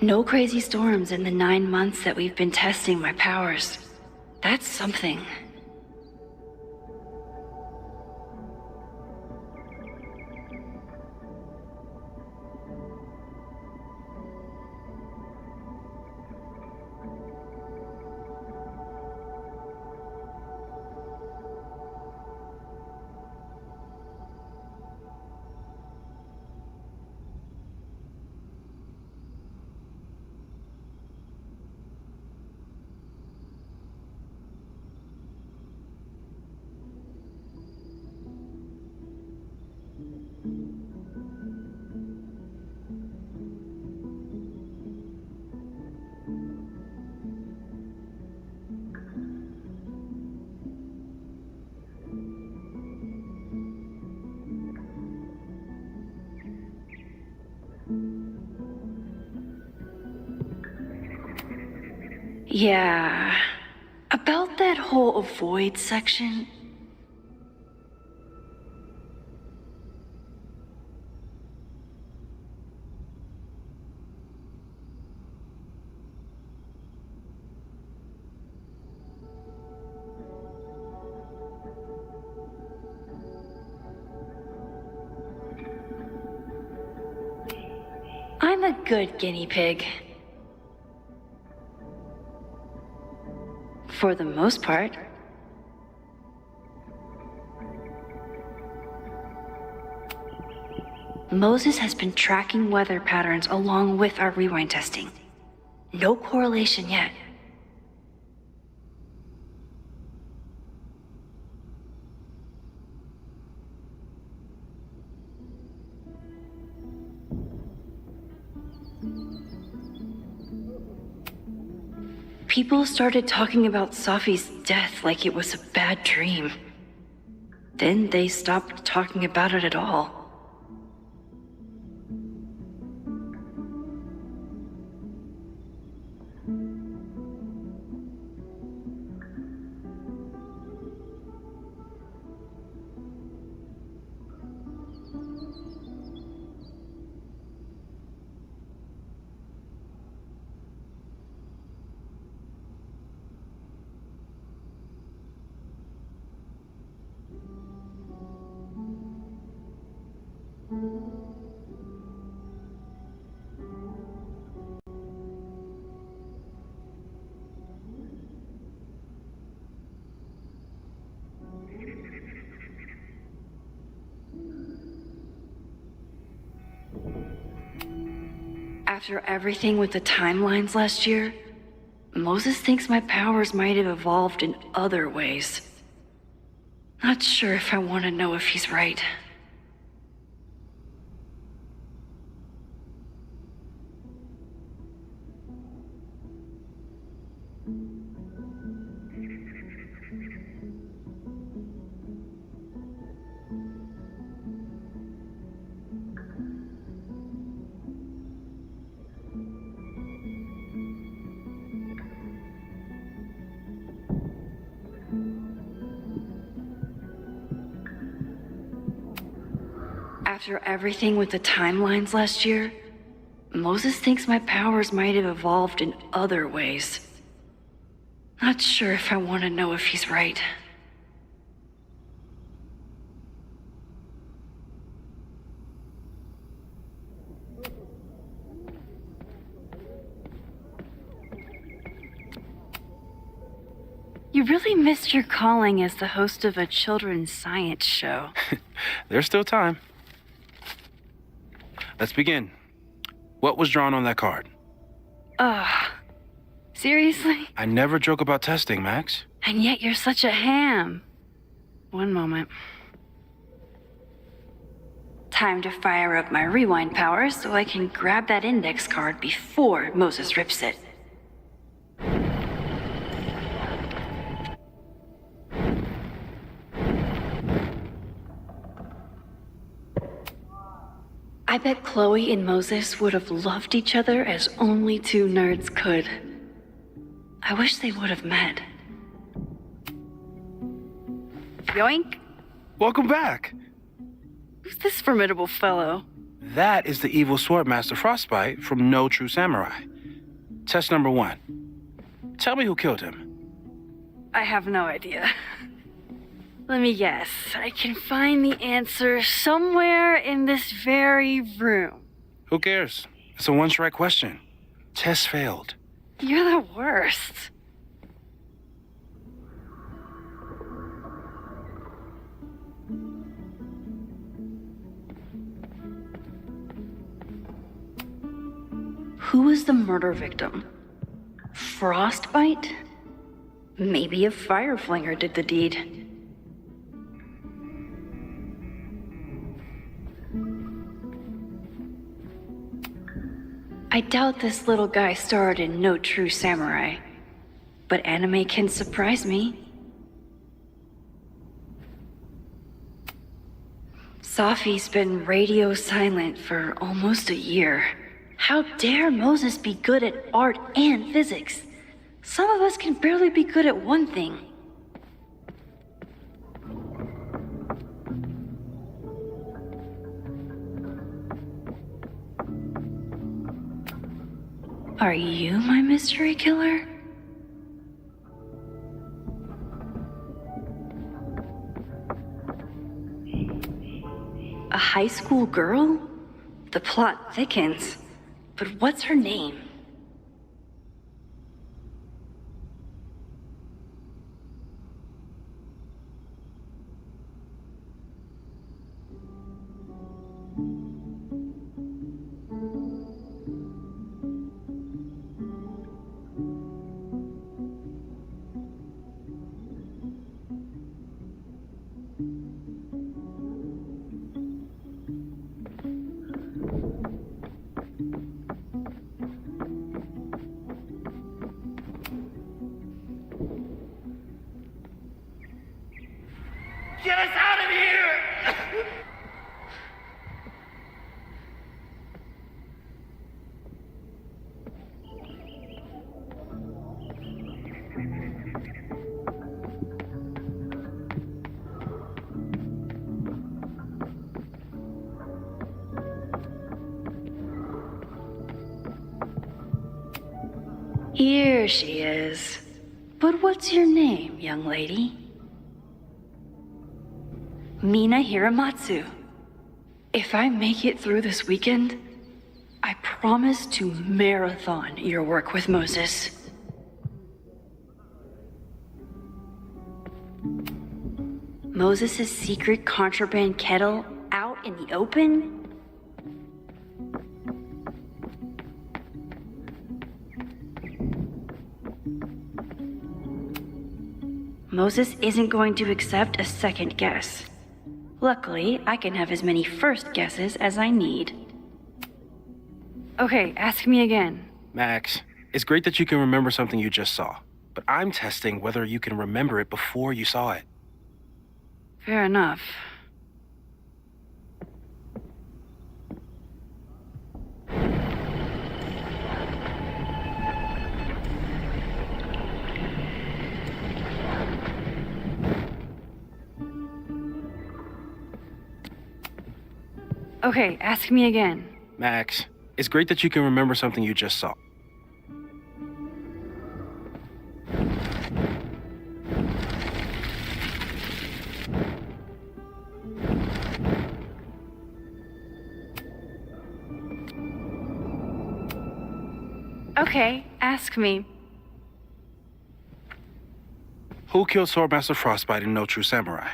No crazy storms in the 9 months that we've been testing my powers. That's something. Yeah, about that whole avoid section. I'm a good guinea pig. For the most part. Moses has been tracking weather patterns along with our rewind testing. No correlation yet. People started talking about Sophie's death like it was a bad dream. Then they stopped talking about it at all. After everything with the timelines last year, Moses thinks my powers might have evolved in other ways. Not sure if I want to know if he's right. After everything with the timelines last year, Moses thinks my powers might have evolved in other ways. Not sure if I want to know if he's right. You really missed your calling as the host of a children's science show. There's still time. Let's begin. What was drawn on that card? Seriously? I never joke about testing, Max. And yet you're such a ham. One moment. Time to fire up my rewind powers so I can grab that index card before Moses rips it. I bet Chloe and Moses would have loved each other as only two nerds could. I wish they would have met. Yoink! Welcome back. Who's this formidable fellow? That is the evil Swordmaster Frostbite from No True Samurai. Test number 1. Tell me who killed him. I have no idea. Let me guess. I can find the answer somewhere in this very room. Who cares? It's a one-strike question. Test failed. You're the worst. Who was the murder victim? Frostbite? Maybe a fire flinger did the deed. I doubt this little guy starred in No True Samurai, but anime can surprise me. Safi's been radio silent for almost a year. How dare Moses be good at art and physics? Some of us can barely be good at one thing. Are you my mystery killer? A high school girl? The plot thickens. But what's her name? Get us out of here! Here she is. But what's your name, young lady? Mina Hiramatsu. If I make it through this weekend, I promise to marathon your work with Moses. Moses' secret contraband kettle out in the open? Moses isn't going to accept a second guess. Luckily, I can have as many first guesses as I need. Okay, ask me again. Max, it's great that you can remember something you just saw, but I'm testing whether you can remember it before you saw it. Fair enough. Okay, ask me again. Max, it's great that you can remember something you just saw. Okay, ask me. Who killed Swordmaster Frostbite in No True Samurai?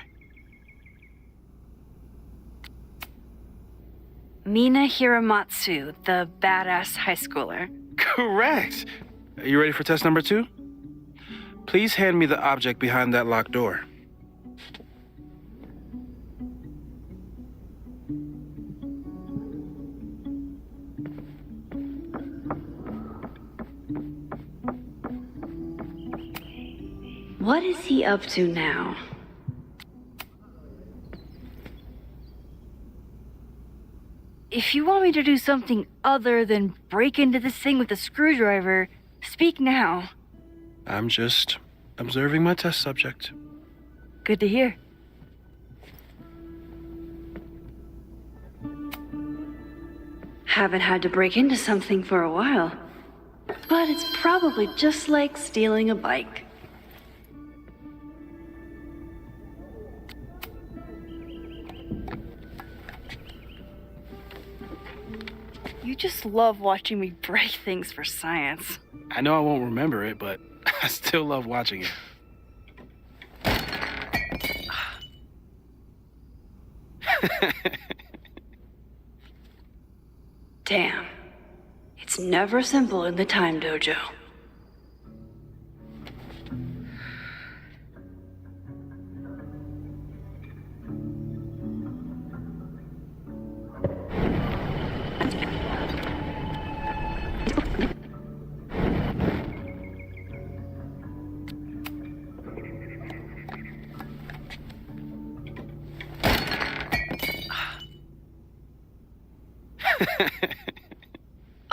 Mina Hiramatsu, the badass high schooler. Correct! Are you ready for test number 2? Please hand me the object behind that locked door. What is he up to now? If you want me to do something other than break into this thing with a screwdriver, speak now. I'm just observing my test subject. Good to hear. Haven't had to break into something for a while. But it's probably just like stealing a bike. You just love watching me break things for science. I know I won't remember it, but I still love watching it. Damn. It's never simple in the time dojo.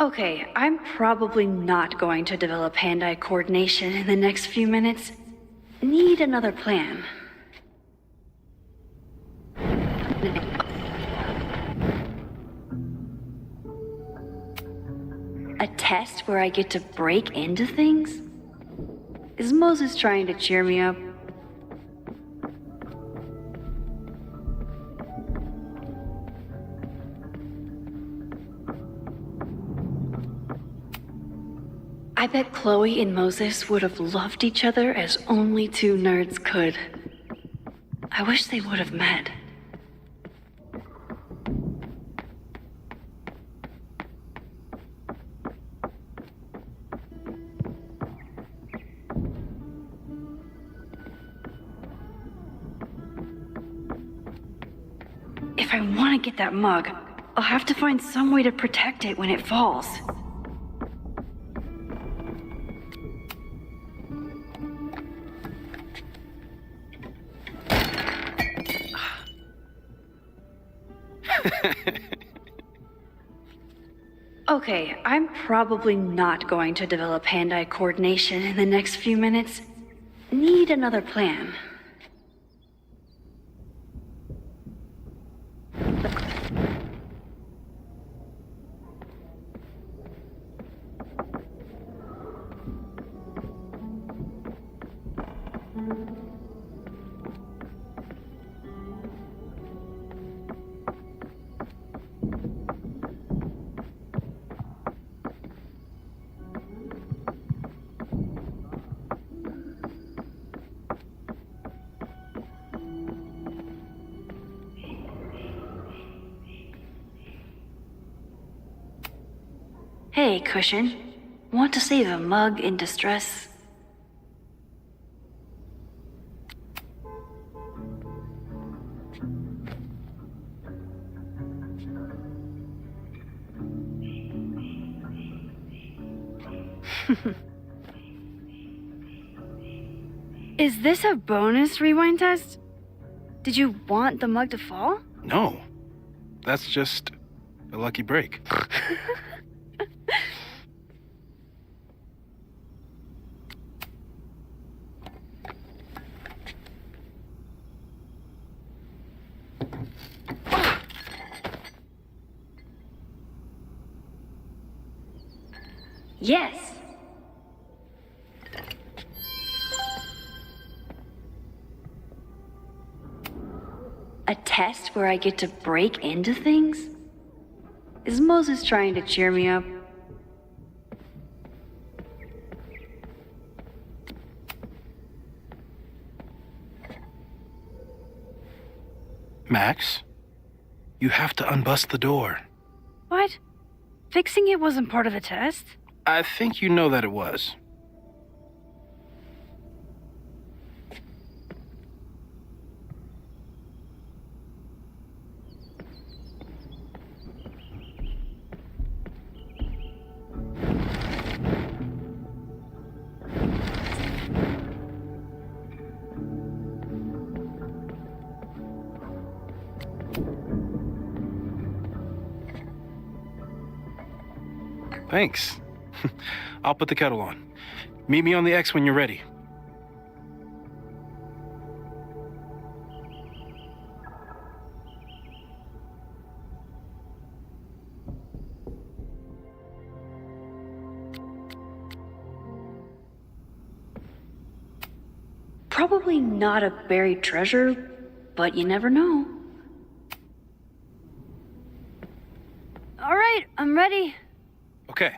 Okay, I'm probably not going to develop hand-eye coordination in the next few minutes. Need another plan. A test where I get to break into things? Is Moses trying to cheer me up? I bet Chloe and Moses would have loved each other as only two nerds could. I wish they would have met. If I want to get that mug, I'll have to find some way to protect it when it falls. Okay, I'm probably not going to develop hand-eye coordination in the next few minutes. Need another plan. Hey, Cushion. Want to save a mug in distress? Is this a bonus rewind test? Did you want the mug to fall? No. That's just a lucky break. Yes. A test where I get to break into things? Is Moses trying to cheer me up? Max, you have to unbust the door. What? Fixing it wasn't part of the test? I think you know that it was. Thanks. I'll put the kettle on. Meet me on the X when you're ready. Probably not a buried treasure, but you never know. All right, I'm ready. Okay.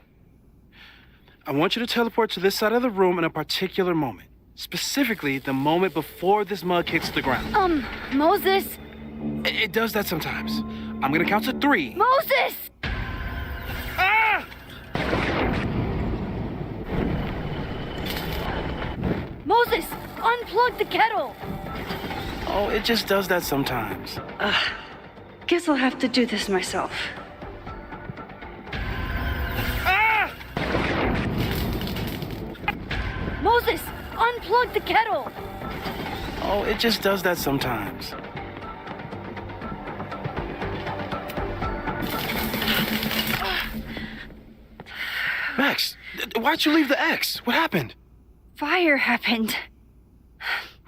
I want you to teleport to this side of the room in a particular moment. Specifically, the moment before this mug hits the ground. Moses! It does that sometimes. I'm gonna count to 3. Moses! Ah! Moses! Unplug the kettle! Oh, it just does that sometimes. Guess I'll have to do this myself. Moses! Unplug the kettle! Oh, it just does that sometimes. Max, why'd you leave the X? What happened? Fire happened.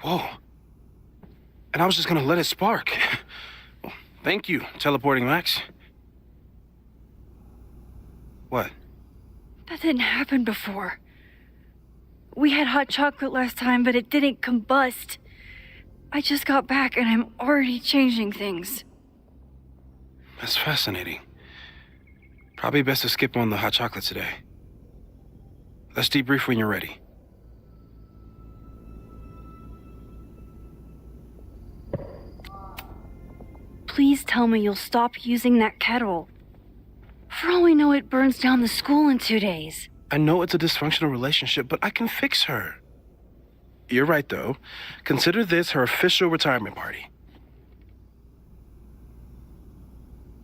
Whoa. And I was just gonna let it spark. Well, thank you, teleporting Max. What? That didn't happen before. We had hot chocolate last time, but it didn't combust. I just got back and I'm already changing things. That's fascinating. Probably best to skip on the hot chocolate today. Let's debrief when you're ready. Please tell me you'll stop using that kettle. For all we know, it burns down the school in 2 days. I know it's a dysfunctional relationship, but I can fix her. You're right, though. Consider this her official retirement party.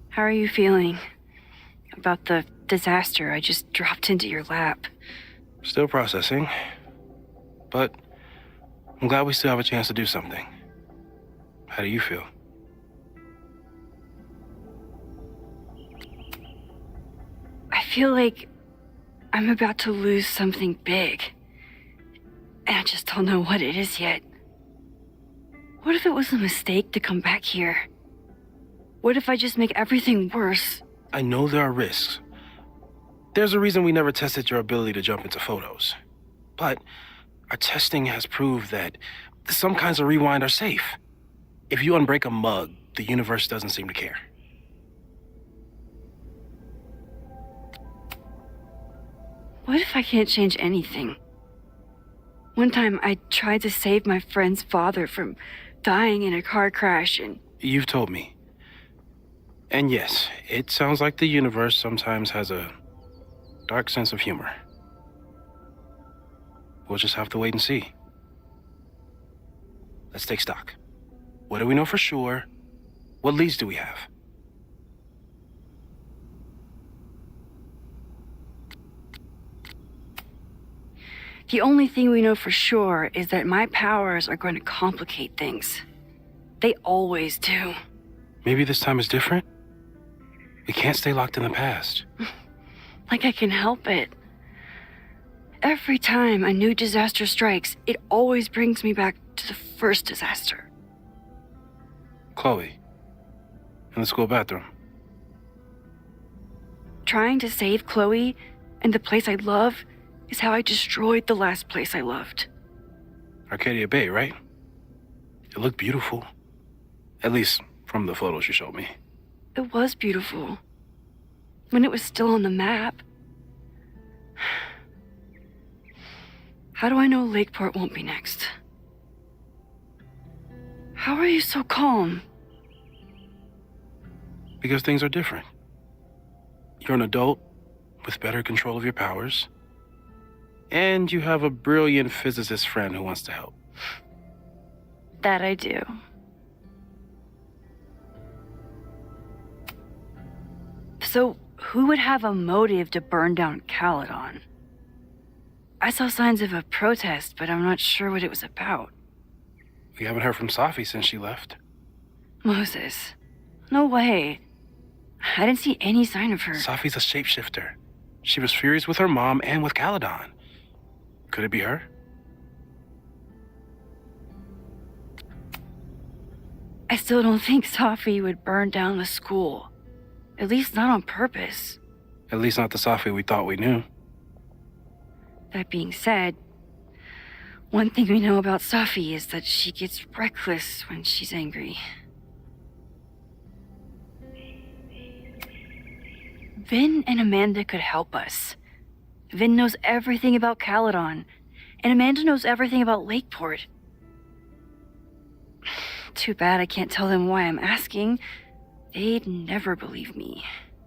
How are you feeling about the disaster I just dropped into your lap? Still processing. But I'm glad we still have a chance to do something. How do you feel? I feel like I'm about to lose something big. And I just don't know what it is yet. What if it was a mistake to come back here? What if I just make everything worse? I know there are risks. There's a reason we never tested your ability to jump into photos. But our testing has proved that some kinds of rewind are safe. If you unbreak a mug, the universe doesn't seem to care. What if I can't change anything? One time I tried to save my friend's father from dying in a car crash and... You've told me. And yes, it sounds like the universe sometimes has a dark sense of humor. We'll just have to wait and see. Let's take stock. What do we know for sure? What leads do we have? The only thing we know for sure is that my powers are going to complicate things. They always do. Maybe this time is different? We can't stay locked in the past. Like I can help it. Every time a new disaster strikes, it always brings me back to the first disaster. Chloe, in the school bathroom. Trying to save Chloe and the place I love is how I destroyed the last place I loved. Arcadia Bay, right? It looked beautiful. At least from the photos you showed me. It was beautiful. When it was still on the map. How do I know Lakeport won't be next? How are you so calm? Because things are different. You're an adult with better control of your powers. And you have a brilliant physicist friend who wants to help. That I do. So, who would have a motive to burn down Caledon? I saw signs of a protest, but I'm not sure what it was about. We haven't heard from Safi since she left. Moses. No way. I didn't see any sign of her. Safi's a shapeshifter. She was furious with her mom and with Caledon. Could it be her? I still don't think Safi would burn down the school. At least not on purpose. At least not the Safi we thought we knew. That being said, one thing we know about Safi is that she gets reckless when she's angry. Vin and Amanda could help us. Vin knows everything about Caledon, and Amanda knows everything about Lakeport. Too bad I can't tell them why I'm asking. They'd never believe me.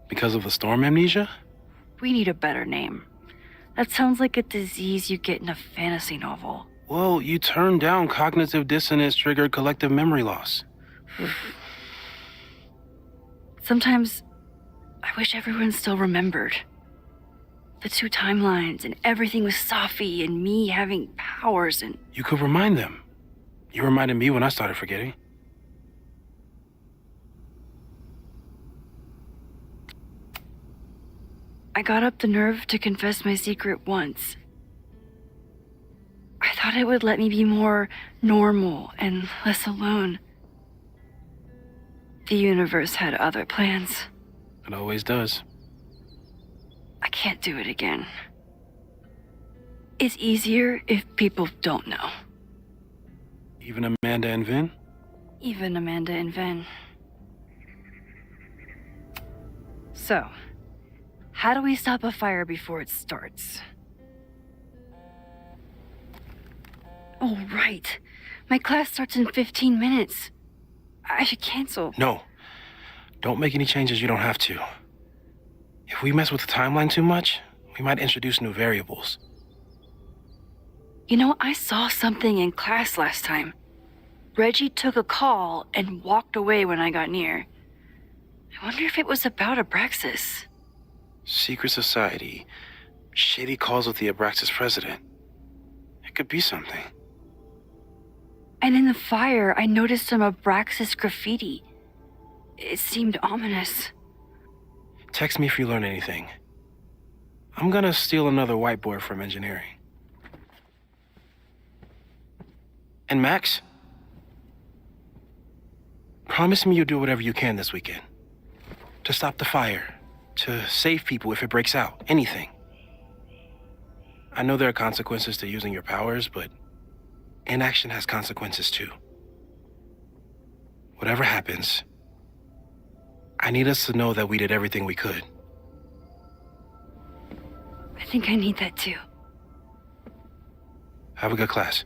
Because of the storm amnesia? We need a better name. That sounds like a disease you get in a fantasy novel. Well, you turned down cognitive dissonance triggered collective memory loss. Sometimes I wish everyone still remembered. The two timelines and everything with Safi and me having powers and... You could remind them. You reminded me when I started forgetting. I got up the nerve to confess my secret once. I thought it would let me be more normal and less alone. The universe had other plans. It always does. I can't do it again. It's easier if people don't know. Even Amanda and Vin? Even Amanda and Vin. So, how do we stop a fire before it starts? Oh, right. My class starts in 15 minutes. I should cancel. No. Don't make any changes you don't have to. If we mess with the timeline too much, we might introduce new variables. You know, I saw something in class last time. Reggie took a call and walked away when I got near. I wonder if it was about Abraxas. Secret society. Shady calls with the Abraxas president. It could be something. And in the fire, I noticed some Abraxas graffiti. It seemed ominous. Text me if you learn anything. I'm gonna steal another whiteboard from engineering. And Max? Promise me you'll do whatever you can this weekend. To stop the fire. To save people if it breaks out. Anything. I know there are consequences to using your powers, but inaction has consequences too. Whatever happens, I need us to know that we did everything we could. I think I need that too. Have a good class.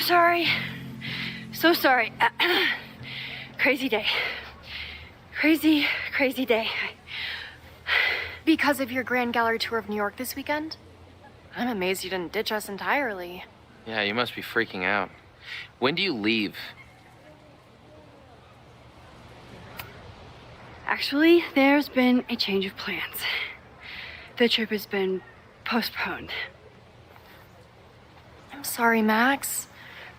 sorry. So sorry. Crazy day. Crazy, crazy day. Because of your Grand Gallery tour of New York this weekend? I'm amazed you didn't ditch us entirely. Yeah, you must be freaking out. When do you leave? Actually, there's been a change of plans. The trip has been postponed. I'm sorry, Max.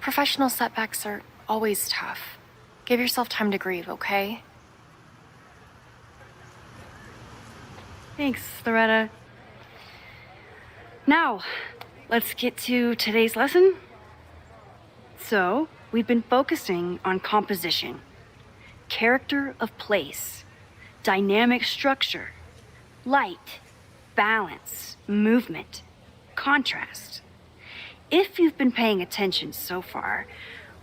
Professional setbacks are always tough. Give yourself time to grieve, okay? Thanks, Loretta. Now, let's get to today's lesson. So, we've been focusing on composition, character of place, dynamic structure, light, balance, movement, contrast. If you've been paying attention so far,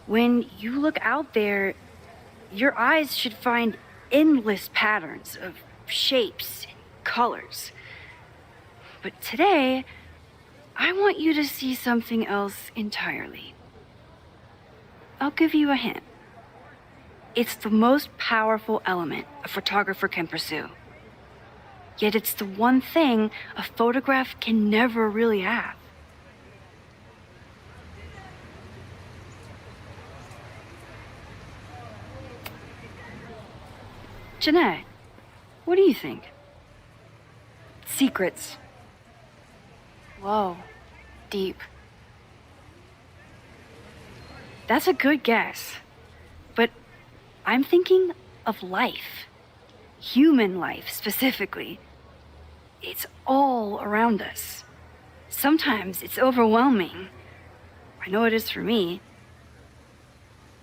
when you look out there, your eyes should find endless patterns of shapes and colors. But today, I want you to see something else entirely. I'll give you a hint. It's the most powerful element a photographer can pursue. Yet it's the one thing a photograph can never really have. Jeanette, what do you think? Secrets. Whoa. Deep. That's a good guess. But I'm thinking of life. Human life, specifically. It's all around us. Sometimes it's overwhelming. I know it is for me.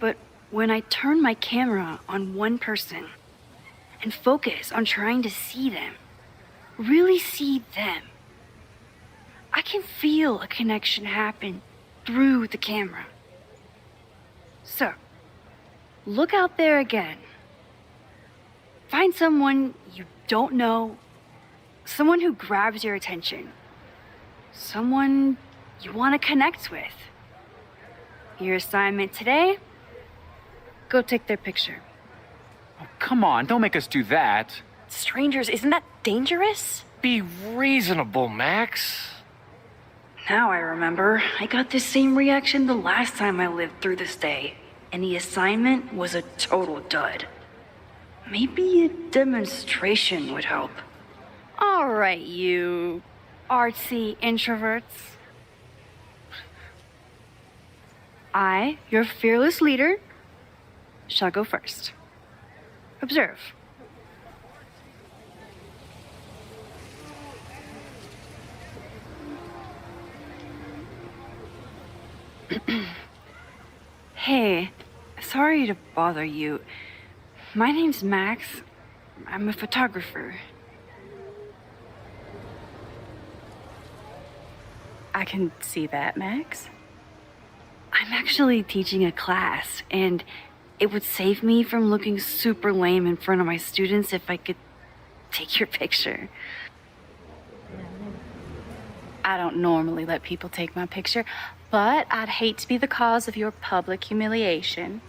But when I turn my camera on one person and focus on trying to see them, really see them, I can feel a connection happen through the camera. So, look out there again. Find someone you don't know, someone who grabs your attention, someone you want to connect with. Your assignment today? Go take their picture. Oh, come on, don't make us do that. Strangers, isn't that dangerous? Be reasonable, Max. Now I remember, I got the same reaction the last time I lived through this day, and the assignment was a total dud. Maybe a demonstration would help. All right, you artsy introverts. I, your fearless leader, shall go first. Observe. Hey, sorry to bother you. My name's Max. I'm a photographer. I can see that, Max. I'm actually teaching a class, and it would save me from looking super lame in front of my students if I could take your picture. I don't normally let people take my picture, but I'd hate to be the cause of your public humiliation.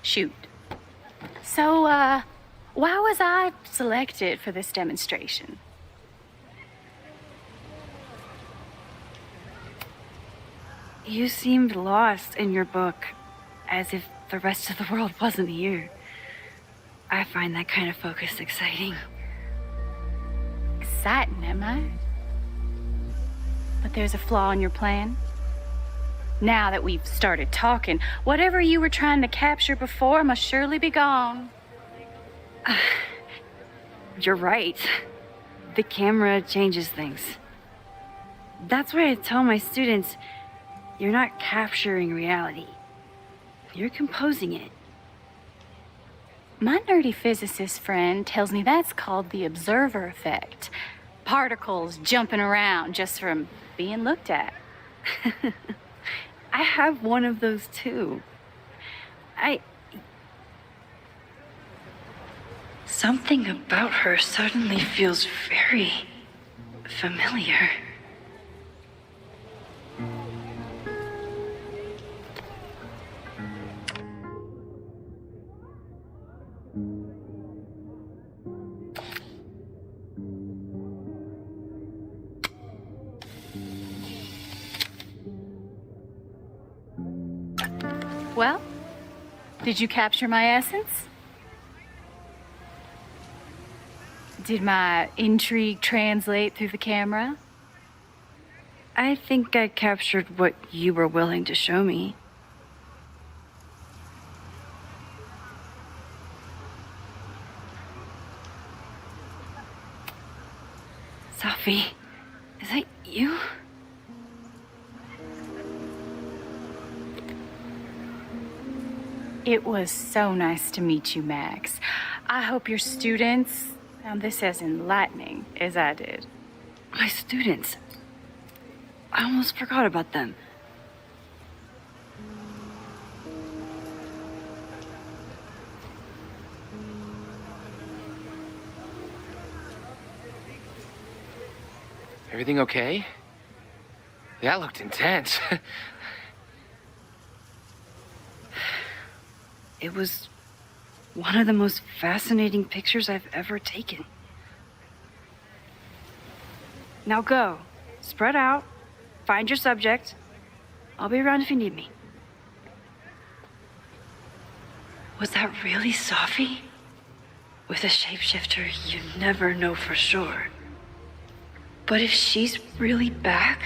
Shoot. So, why was I selected for this demonstration? You seemed lost in your book, as if the rest of the world wasn't here. I find that kind of focus exciting. Exciting, am I? But there's a flaw in your plan. Now that we've started talking, whatever you were trying to capture before must surely be gone. You're right. The camera changes things. That's why I tell my students, you're not capturing reality. You're composing it. My nerdy physicist friend tells me that's called the observer effect. Particles jumping around just from being looked at. I have one of those too. Something about her suddenly feels very familiar. Well, did you capture my essence? Did my intrigue translate through the camera? I think I captured what you were willing to show me. Sophie, is that you? It was so nice to meet you, Max. I hope your students found this as enlightening as I did. My students. I almost forgot about them. Everything okay? That looked intense. It was one of the most fascinating pictures I've ever taken. Now go. Spread out. Find your subject. I'll be around if you need me. Was that really Sophie? With a shapeshifter, you never know for sure. But if she's really back,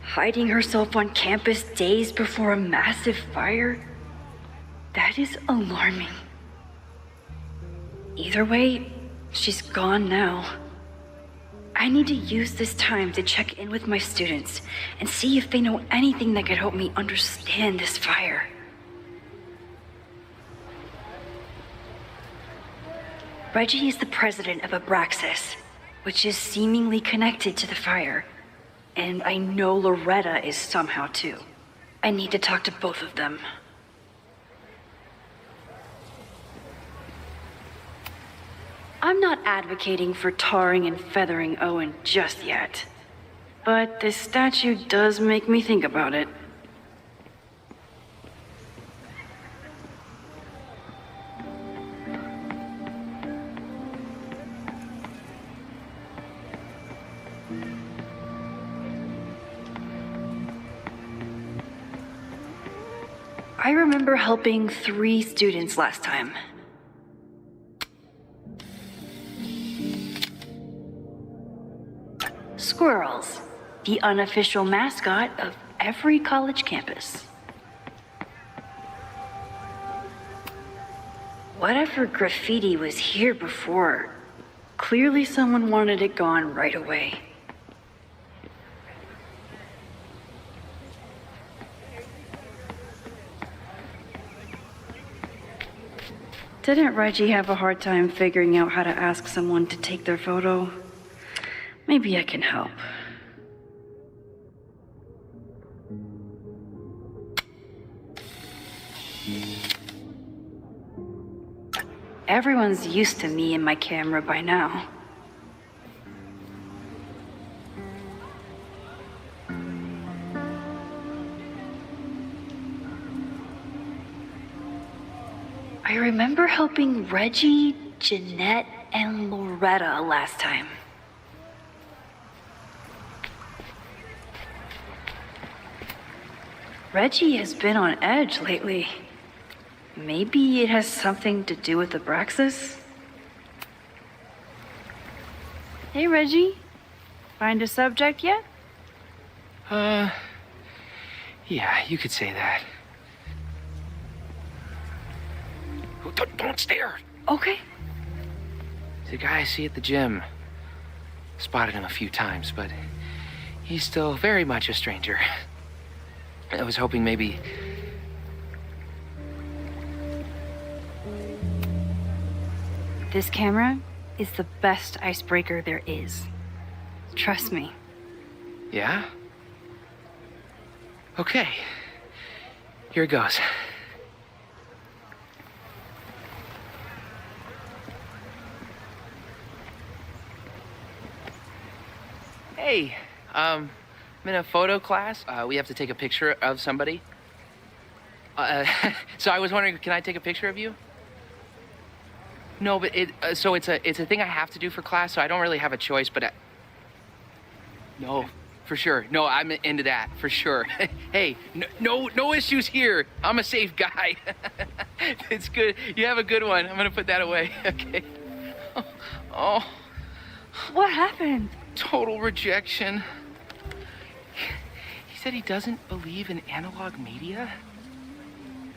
hiding herself on campus days before a massive fire, that is alarming. Either way, she's gone now. I need to use this time to check in with my students and see if they know anything that could help me understand this fire. Reggie is the president of Abraxas, which is seemingly connected to the fire. And I know Loretta is somehow too. I need to talk to both of them. I'm not advocating for tarring and feathering Owen just yet, but this statue does make me think about it. I remember helping 3 students last time. Squirrels, the unofficial mascot of every college campus. Whatever graffiti was here before, clearly someone wanted it gone right away. Didn't Reggie have a hard time figuring out how to ask someone to take their photo? Maybe I can help. Everyone's used to me and my camera by now. I remember helping Reggie, Jeanette, and Loretta last time. Reggie has been on edge lately. Maybe it has something to do with Abraxas? Hey, Reggie. Find a subject yet? Yeah, you could say that. Oh, don't stare. Okay. The guy I see at the gym. Spotted him a few times, but he's still very much a stranger. I was hoping maybe... This camera is the best icebreaker there is. Trust me. Yeah? Okay. Here it goes. Hey, I'm in a photo class. We have to take a picture of somebody. So I was wondering, can I take a picture of you? No, but so it's a thing I have to do for class, so I don't really have a choice, but no, for sure. No, I'm into that, for sure. Hey, no issues here. I'm a safe guy. It's good. You have a good one. I'm gonna put that away. Okay. Oh. What happened? Total rejection. He said he doesn't believe in analog media.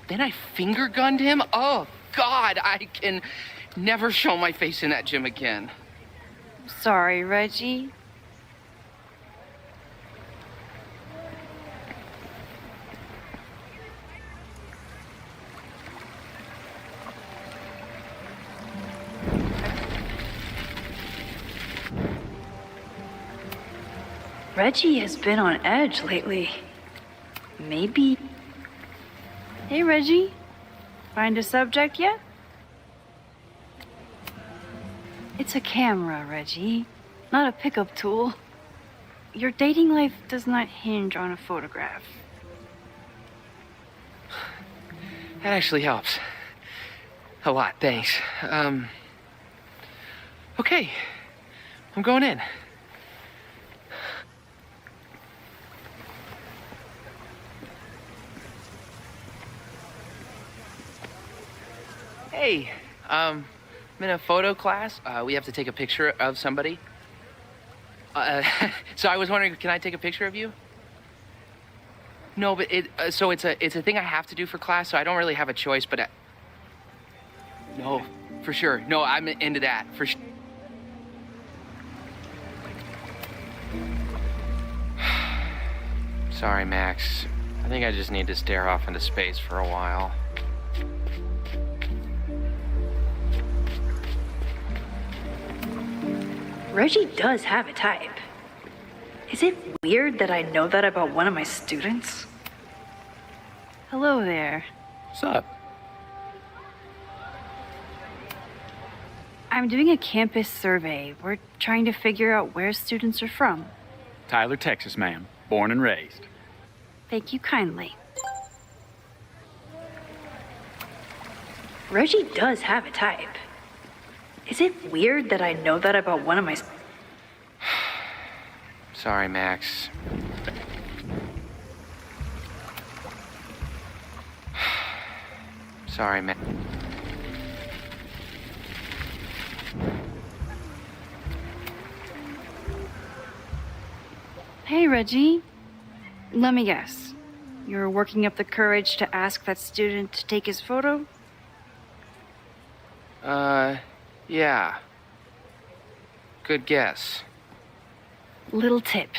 Then I finger gunned him? Oh, God, I can never show my face in that gym again. Sorry, Reggie. Reggie has been on edge lately. Maybe... Hey, Reggie. Find a subject yet? It's a camera, Reggie, not a pickup tool. Your dating life does not hinge on a photograph. That actually helps. A lot, thanks. Okay. I'm going in. Hey, I'm in a photo class. We have to take a picture of somebody. So I was wondering, can I take a picture of you? No, but so it's a thing I have to do for class, so I don't really have a choice, but no, for sure. No, I'm into that, for sure. Sorry, Max. I think I just need to stare off into space for a while. Reggie does have a type. Is it weird that I know that about one of my students? Hello there. What's up? I'm doing a campus survey. We're trying to figure out where students are from. Tyler, Texas, ma'am. Born and raised. Thank you kindly. Reggie does have a type. Is it weird that I know that about one of my... Sorry, Max. Sorry, Max. Hey, Reggie. Let me guess. You're working up the courage to ask that student to take his photo? Yeah. Good guess. Little tip.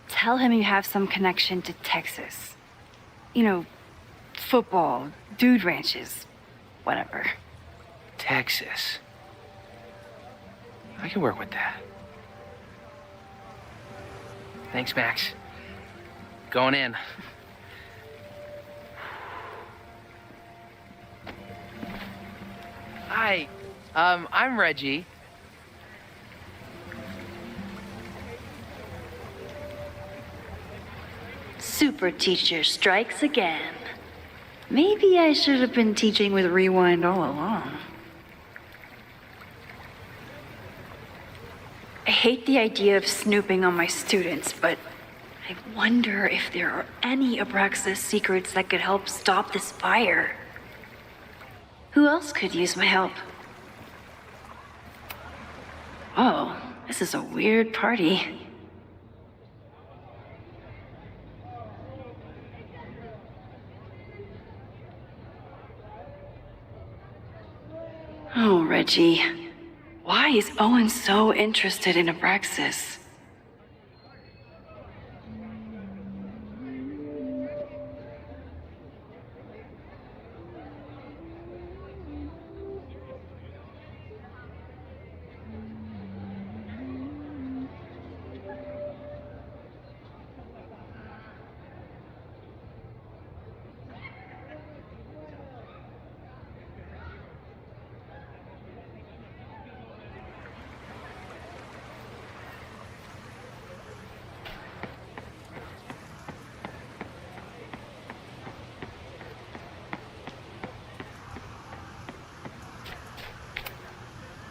Tell him you have some connection to Texas. You know, football, dude ranches, whatever. Texas. I can work with that. Thanks, Max. Going in. Hi, I'm Reggie. Super teacher strikes again. Maybe I should have been teaching with Rewind all along. I hate the idea of snooping on my students, but I wonder if there are any Abraxas secrets that could help stop this fire. Who else could use my help? Oh, this is a weird party. Oh, Reggie. Why is Owen so interested in Abraxas?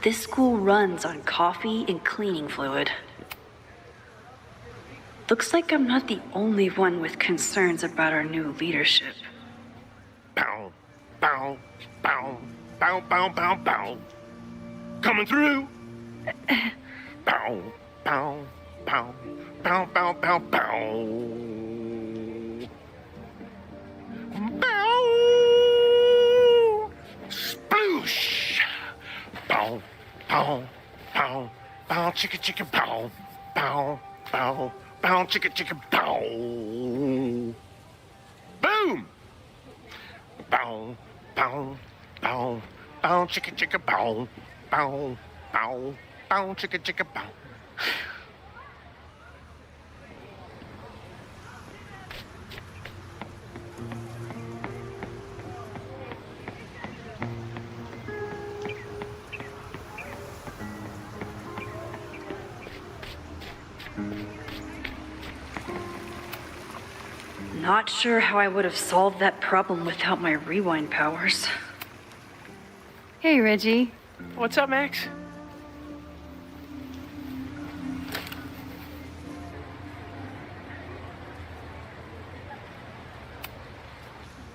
This school runs on coffee and cleaning fluid. Looks like I'm not the only one with concerns about our new leadership. Bow, bow, bow, bow, bow, bow, bow. Coming through. Bow, bow, bow, bow, bow, bow, bow. Bow. Sploosh. Bow, bow, bow, bow, chicka, chicka, bow, bow, bow, bow, chicka, chicka, bow. Boom. Bow, bow, bow, bow, chicka, chicka, bow, bow, bow, bow, chicka, chicka, bow. Not sure how I would have solved that problem without my rewind powers. Hey, Reggie. What's up, Max?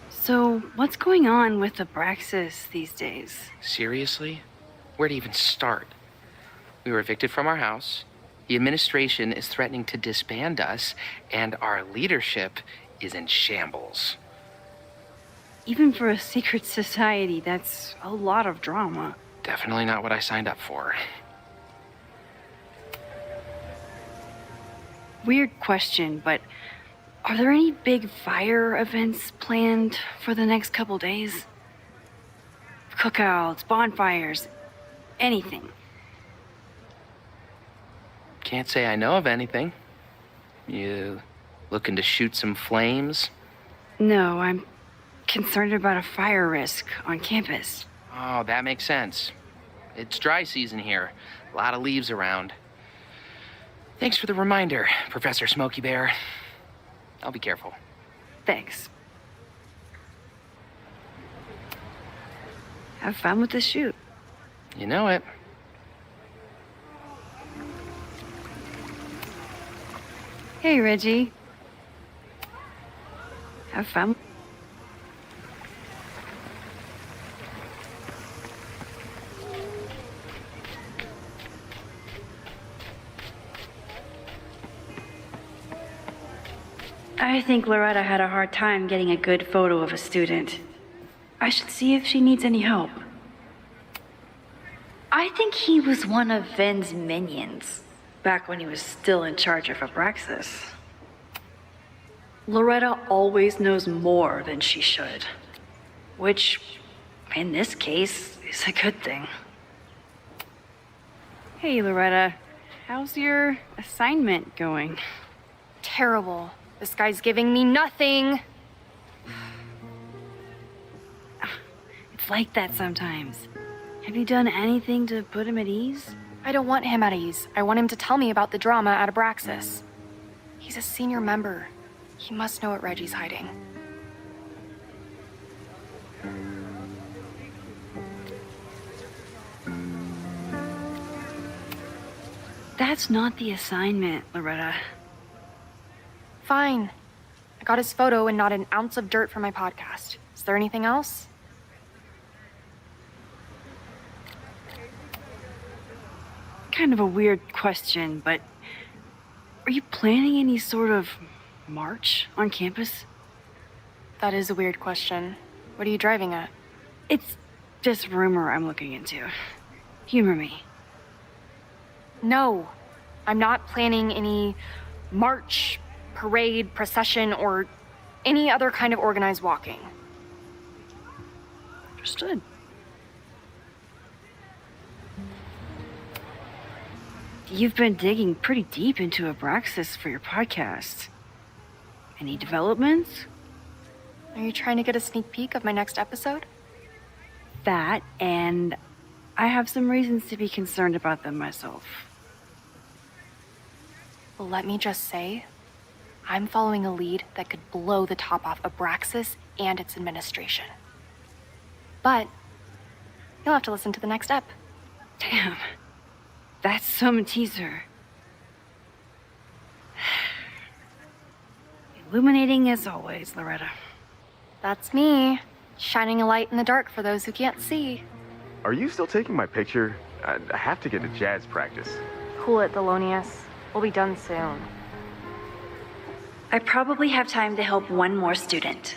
So, what's going on with Abraxas these days? Seriously? Where to even start? We were evicted from our house. The administration is threatening to disband us, and our leadership is in shambles. Even for a secret society, that's a lot of drama. Definitely not what I signed up for. Weird question, but are there any big fire events planned for the next couple days? Cookouts, bonfires, anything? Can't say I know of anything. You looking to shoot some flames? No, I'm concerned about a fire risk on campus. Oh, that makes sense. It's dry season here. A lot of leaves around. Thanks for the reminder, Professor Smokey Bear. I'll be careful. Thanks. Have fun with the shoot. You know it. Hey, Reggie. Have fun. I think Loretta had a hard time getting a good photo of a student. I should see if she needs any help. I think he was one of Ven's minions, back when he was still in charge of Abraxas. Loretta always knows more than she should, which, in this case, is a good thing. Hey, Loretta, how's your assignment going? Terrible. This guy's giving me nothing. It's like that sometimes. Have you done anything to put him at ease? I don't want him at ease. I want him to tell me about the drama at Abraxas. He's a senior member. He must know what Reggie's hiding. That's not the assignment, Loretta. Fine. I got his photo and not an ounce of dirt for my podcast. Is there anything else? Kind of a weird question, but are you planning any sort of march on campus? That is a weird question. What are you driving at? It's just rumor I'm looking into. Humor me. No, I'm not planning any march, parade, procession, or any other kind of organized walking. Understood. You've been digging pretty deep into Abraxas for your podcast. Any developments? Are you trying to get a sneak peek of my next episode? That, and I have some reasons to be concerned about them myself. Well, let me just say, I'm following a lead that could blow the top off Abraxas and its administration. But you'll have to listen to the next ep. Damn. That's some teaser. Illuminating as always, Loretta. That's me, shining a light in the dark for those who can't see. Are you still taking my picture? I have to get to jazz practice. Cool it, Thelonious. We'll be done soon. I probably have time to help one more student.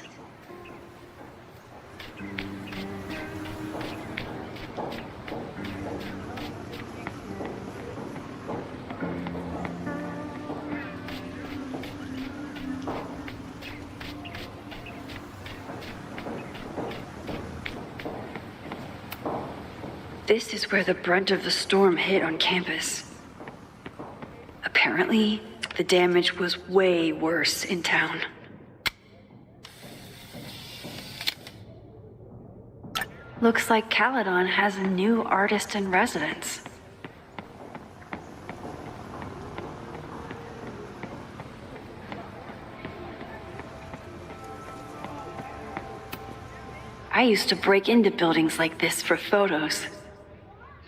This is where the brunt of the storm hit on campus. Apparently, the damage was way worse in town. Looks like Caledon has a new artist in residence. I used to break into buildings like this for photos,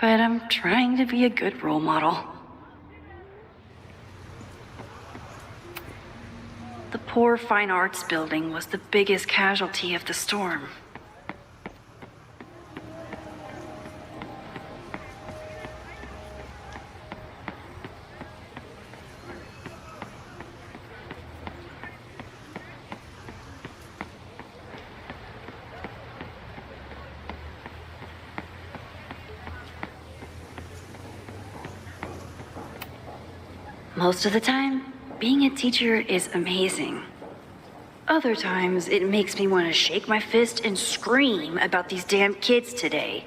but I'm trying to be a good role model. The poor fine arts building was the biggest casualty of the storm. Most of the time, being a teacher is amazing. Other times, it makes me want to shake my fist and scream about these damn kids today.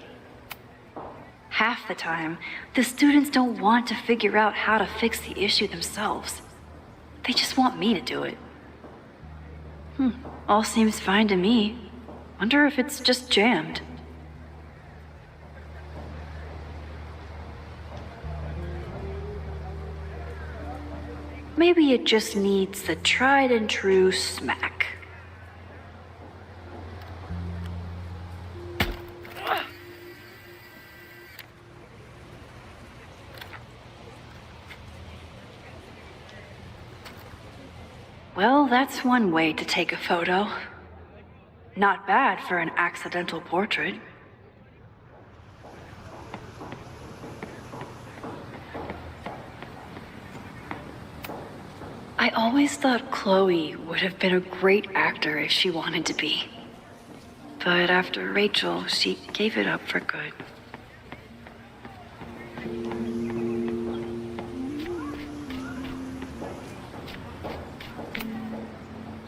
Half the time, the students don't want to figure out how to fix the issue themselves. They just want me to do it. All seems fine to me. Wonder if it's just jammed. Maybe it just needs the tried and true smack. Well, that's one way to take a photo. Not bad for an accidental portrait. I always thought Chloe would have been a great actor if she wanted to be. But after Rachel, she gave it up for good.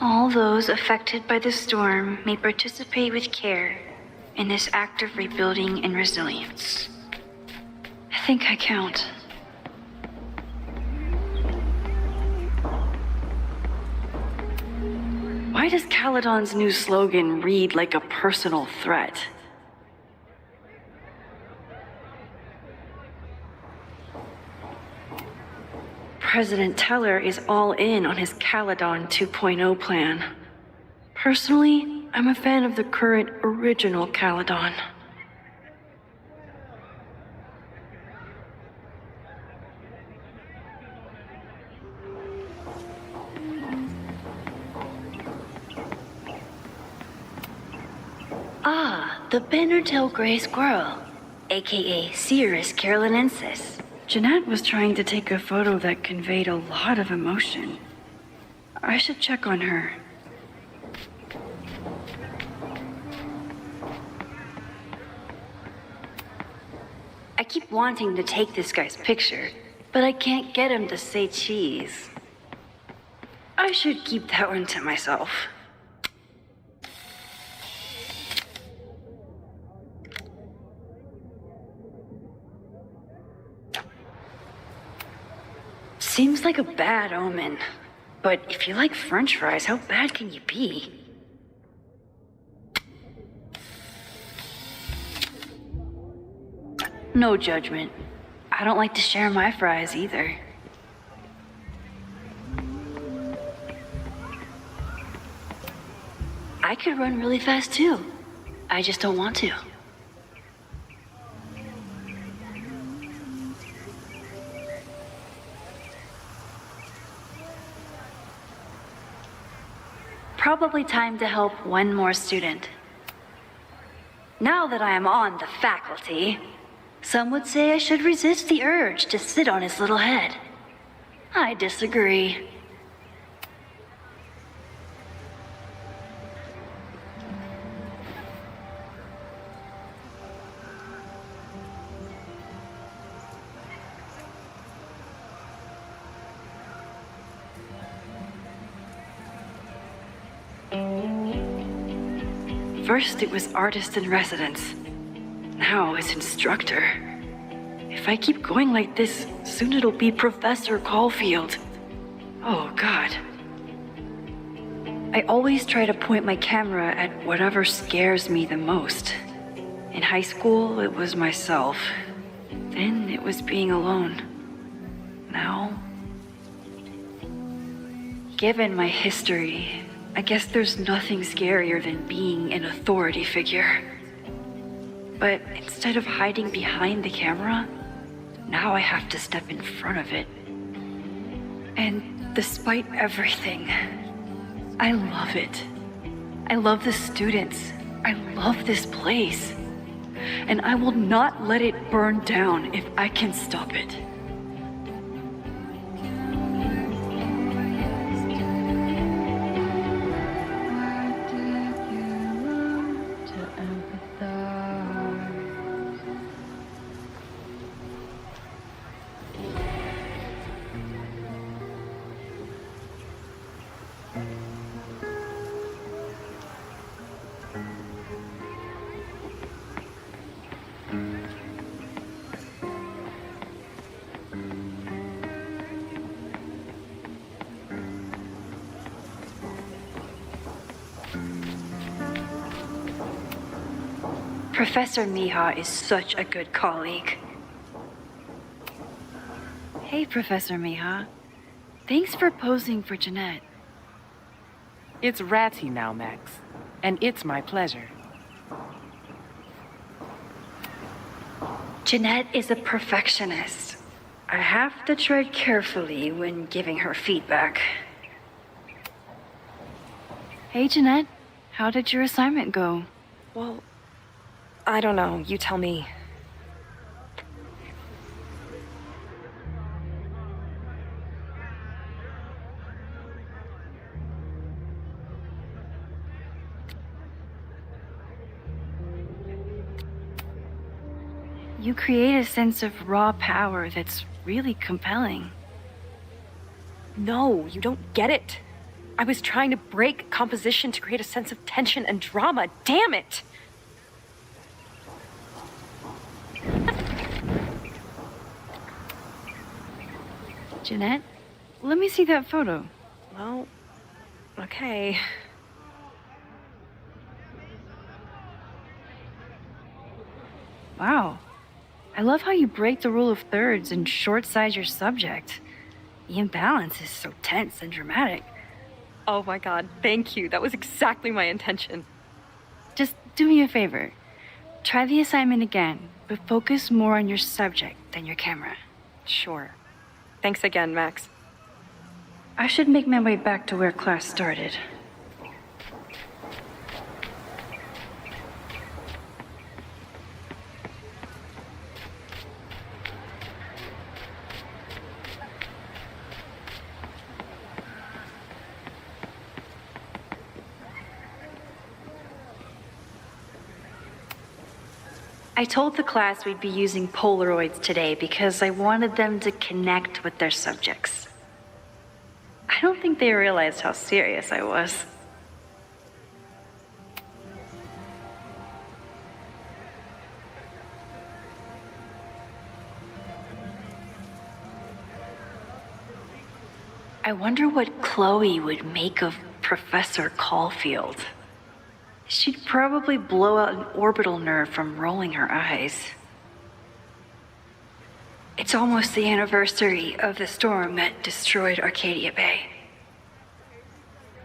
All those affected by the storm may participate with care in this act of rebuilding and resilience. I think I count. Why does Caledon's new slogan read like a personal threat? President Teller is all in on his Caledon 2.0 plan. Personally, I'm a fan of the current original Caledon. Ah, the Banner-tailed gray squirrel, aka Cirrus carolinensis. Jeanette was trying to take a photo that conveyed a lot of emotion. I should check on her. I keep wanting to take this guy's picture, but I can't get him to say cheese. I should keep that one to myself. Seems like a bad omen. But if you like French fries, how bad can you be? No judgment. I don't like to share my fries either. I could run really fast too. I just don't want to. probably time to help one more student. Now that I am on the faculty, some would say I should resist the urge to sit on his little head. I disagree. First it was artist in residence. Now it's instructor. If I keep going like this, soon it'll be Professor Caulfield. Oh, God. I always try to point my camera at whatever scares me the most. In high school, it was myself. Then it was being alone. Now, given my history, I guess there's nothing scarier than being an authority figure. But instead of hiding behind the camera, now I have to step in front of it. And despite everything, I love it. I love the students. I love this place. And I will not let it burn down if I can stop it. Professor Miha is such a good colleague. Hey, Professor Miha. Thanks for posing for Jeanette. It's Ratty now, Max. And it's my pleasure. Jeanette is a perfectionist. I have to tread carefully when giving her feedback. Hey, Jeanette. How did your assignment go? Well, I don't know. You tell me. You create a sense of raw power that's really compelling. No, you don't get it. I was trying to break composition to create a sense of tension and drama. Damn it! Jeanette, let me see that photo. Well, okay. Wow. I love how you break the rule of thirds and short-size your subject. The imbalance is so tense and dramatic. Oh my god, thank you. That was exactly my intention. Just do me a favor. Try the assignment again, but focus more on your subject than your camera. Sure. Thanks again, Max. I should make my way back to where class started. I told the class we'd be using Polaroids today because I wanted them to connect with their subjects. I don't think they realized how serious I was. I wonder what Chloe would make of Professor Caulfield. She'd probably blow out an orbital nerve from rolling her eyes. It's almost the anniversary of the storm that destroyed Arcadia Bay.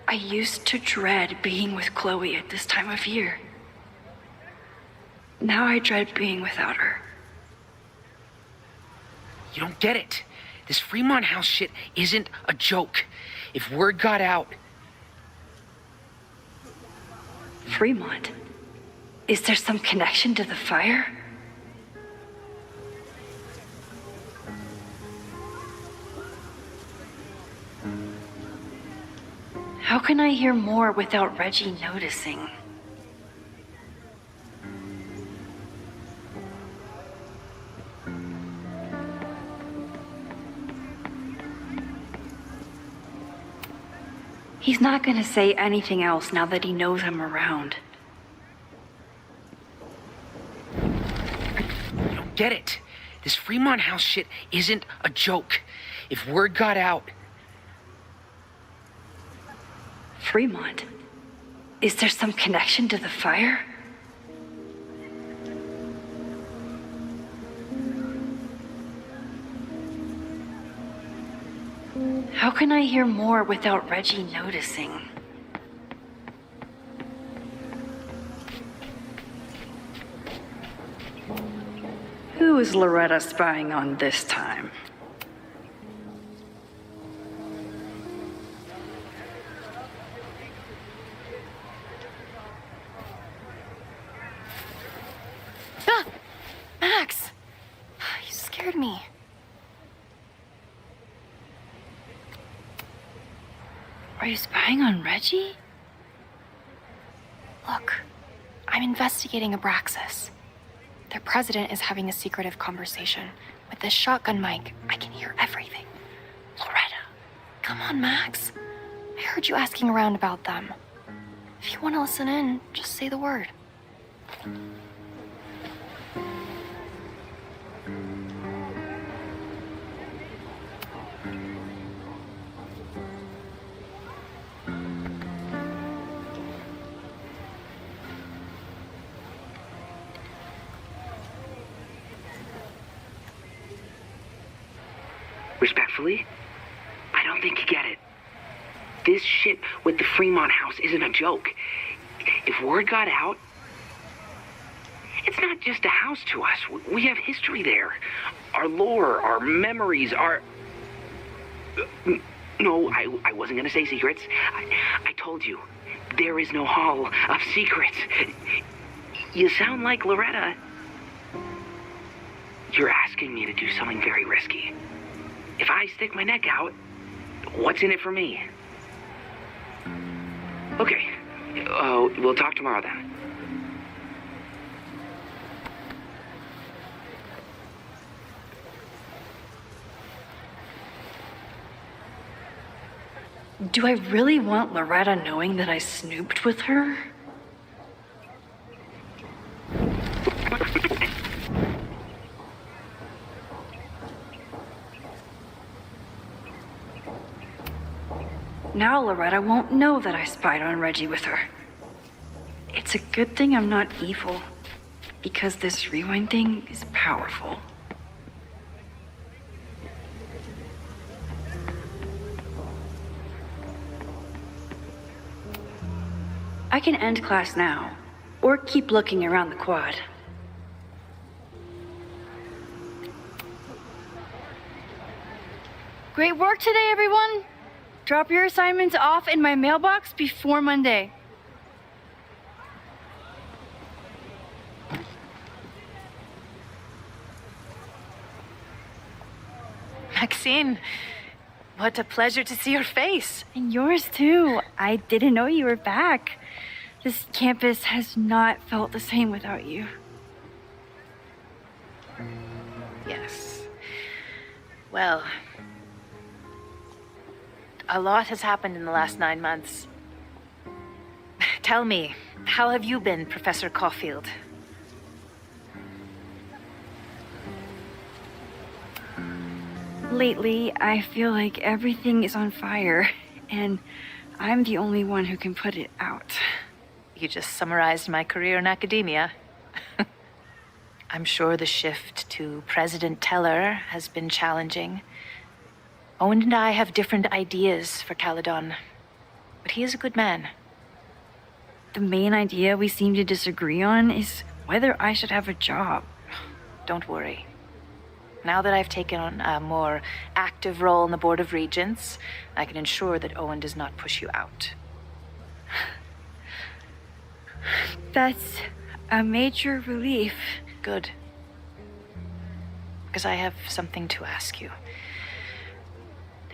I used to dread being with Chloe at this time of year. Now I dread being without her. You don't get it. This Fremont House shit isn't a joke. If word got out... Fremont. Is there some connection to the fire? How can I hear more without Reggie noticing? He's not gonna say anything else now that he knows I'm around. You don't get it. This Fremont House shit isn't a joke. If word got out... Fremont? Is there some connection to the fire? How can I hear more without Reggie noticing? Who is Loretta spying on this time? Ah! Max! You scared me. Are you spying on Reggie? Look, I'm investigating Abraxas. Their president is having a secretive conversation. With this shotgun mic, I can hear everything. Loretta, come on, Max. I heard you asking around about them. If you want to listen in, just say the word. Respectfully, I don't think you get it. This shit with the Fremont House isn't a joke. If word got out, it's not just a house to us. We have history there. Our lore, our memories, our... No, I wasn't gonna say secrets. I told you, there is no hall of secrets. You sound like Loretta. You're asking me to do something very risky. If I stick my neck out, what's in it for me? Okay, we'll talk tomorrow then. Do I really want Loretta knowing that I snooped with her? Now Loretta won't know that I spied on Reggie with her. It's a good thing I'm not evil, because this rewind thing is powerful. I can end class now, or keep looking around the quad. Great work today, everyone! Drop your assignments off in my mailbox before Monday. Maxine, what a pleasure to see your face. And yours too. I didn't know you were back. This campus has not felt the same without you. Yes. Well, a lot has happened in the last 9 months. Tell me, how have you been, Professor Caulfield? Lately, I feel like everything is on fire, and I'm the only one who can put it out. You just summarized my career in academia. I'm sure the shift to President Teller has been challenging. Owen and I have different ideas for Caledon, but he is a good man. The main idea we seem to disagree on is whether I should have a job. Don't worry. Now that I've taken on a more active role in the Board of Regents, I can ensure that Owen does not push you out. That's a major relief. Good. Because I have something to ask you.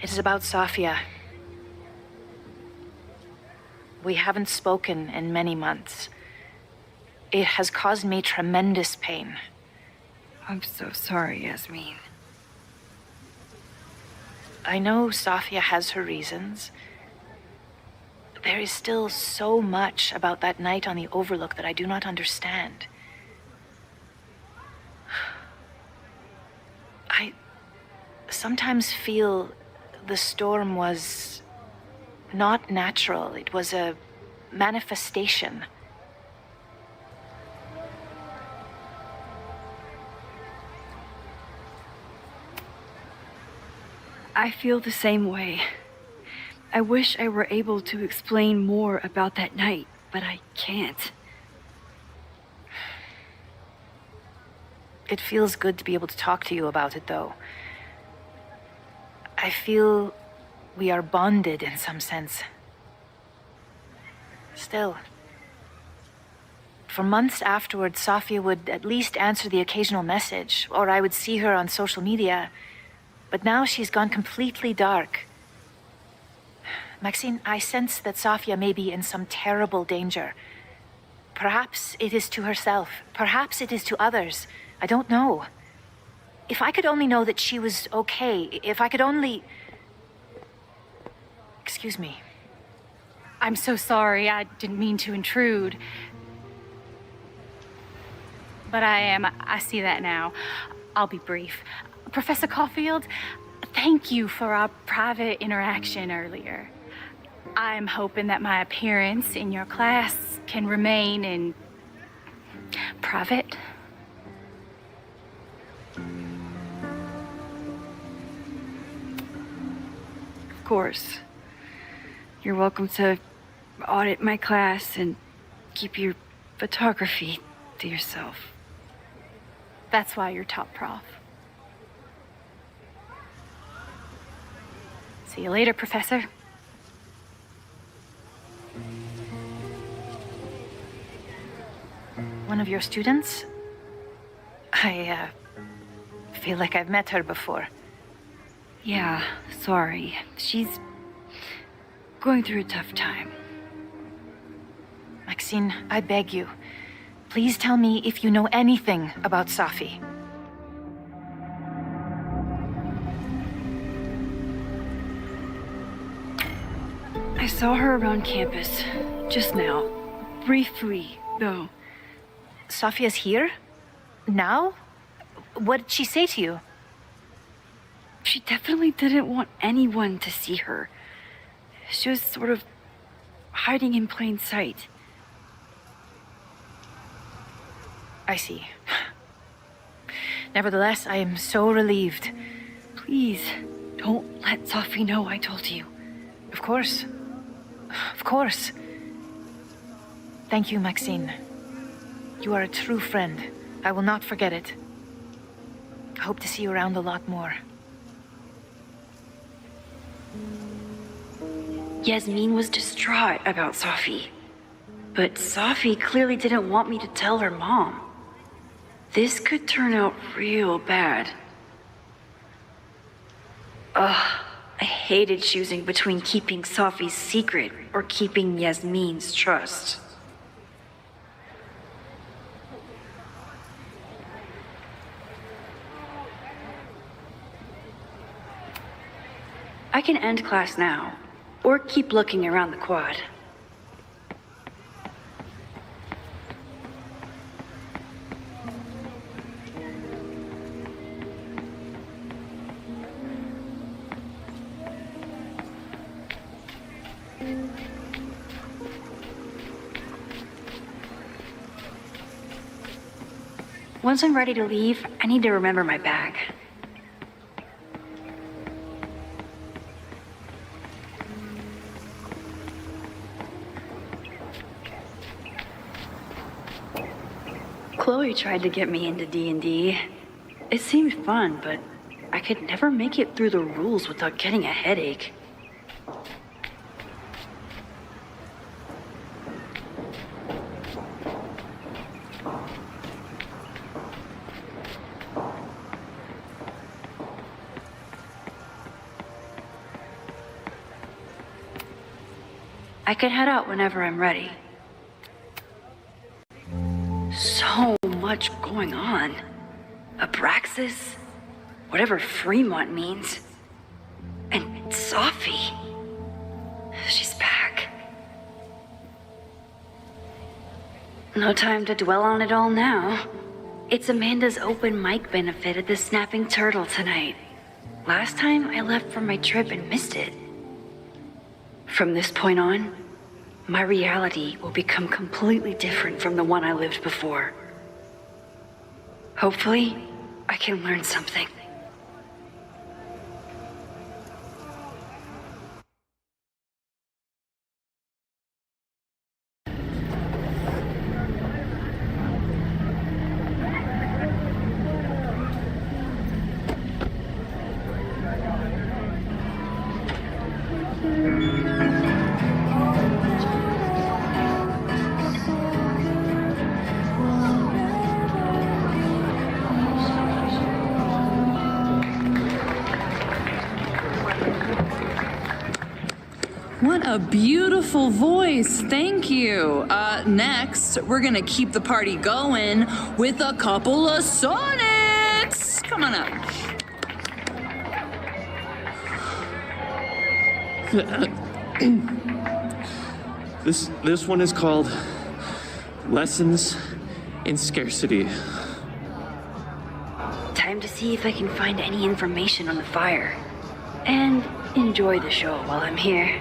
It is about Sofia. We haven't spoken in many months. It has caused me tremendous pain. I'm so sorry, Yasmin. I know Sofia has her reasons. There is still so much about that night on the Overlook that I do not understand. I sometimes feel the storm was not natural. It was a manifestation. I feel the same way. I wish I were able to explain more about that night, but I can't. It feels good to be able to talk to you about it, though. I feel we are bonded in some sense. Still, for months afterwards, Sofia would at least answer the occasional message, or I would see her on social media. But now she's gone completely dark. Maxine, I sense that Sofia may be in some terrible danger. Perhaps it is to herself. Perhaps it is to others. I don't know. If I could only know that she was okay, if I could only... Excuse me. I'm so sorry. I didn't mean to intrude. But I see that now. I'll be brief. Professor Caulfield, thank you for our private interaction earlier. I'm hoping that my appearance in your class can remain in private. Of course. You're welcome to audit my class and keep your photography to yourself. That's why you're top prof. See you later, Professor. One of your students? I feel like I've met her before. Yeah, sorry. She's going through a tough time. Maxine, I beg you. Please tell me if you know anything about Safi. I saw her around campus just now. Briefly, though. Sofia's here? Now? What did she say to you? She definitely didn't want anyone to see her. She was sort of hiding in plain sight. I see. Nevertheless, I am so relieved. Please, don't let Safi know I told you. Of course. Of course. Thank you, Maxine. You are a true friend. I will not forget it. I hope to see you around a lot more. Yasmin was distraught about Safi. But Safi clearly didn't want me to tell her mom. This could turn out real bad. Ugh, I hated choosing between keeping Safi's secret or keeping Yasmin's trust. I can end class now, or keep looking around the quad. Once I'm ready to leave, I need to remember my bag. Chloe tried to get me into D&D. It seemed fun, but I could never make it through the rules without getting a headache. I can head out whenever I'm ready. So much going on. Abraxas, whatever Fremont means, and Sophie. She's back. No time to dwell on it all now. It's Amanda's open mic benefit at the Snapping Turtle tonight. Last time I left for my trip and missed it. From this point on, my reality will become completely different from the one I lived before. Hopefully, I can learn something. What a beautiful voice. Thank you. Next, we're gonna keep the party going with a couple of sonnets. Come on up. This one is called Lessons in Scarcity. Time to see if I can find any information on the fire. And enjoy the show while I'm here.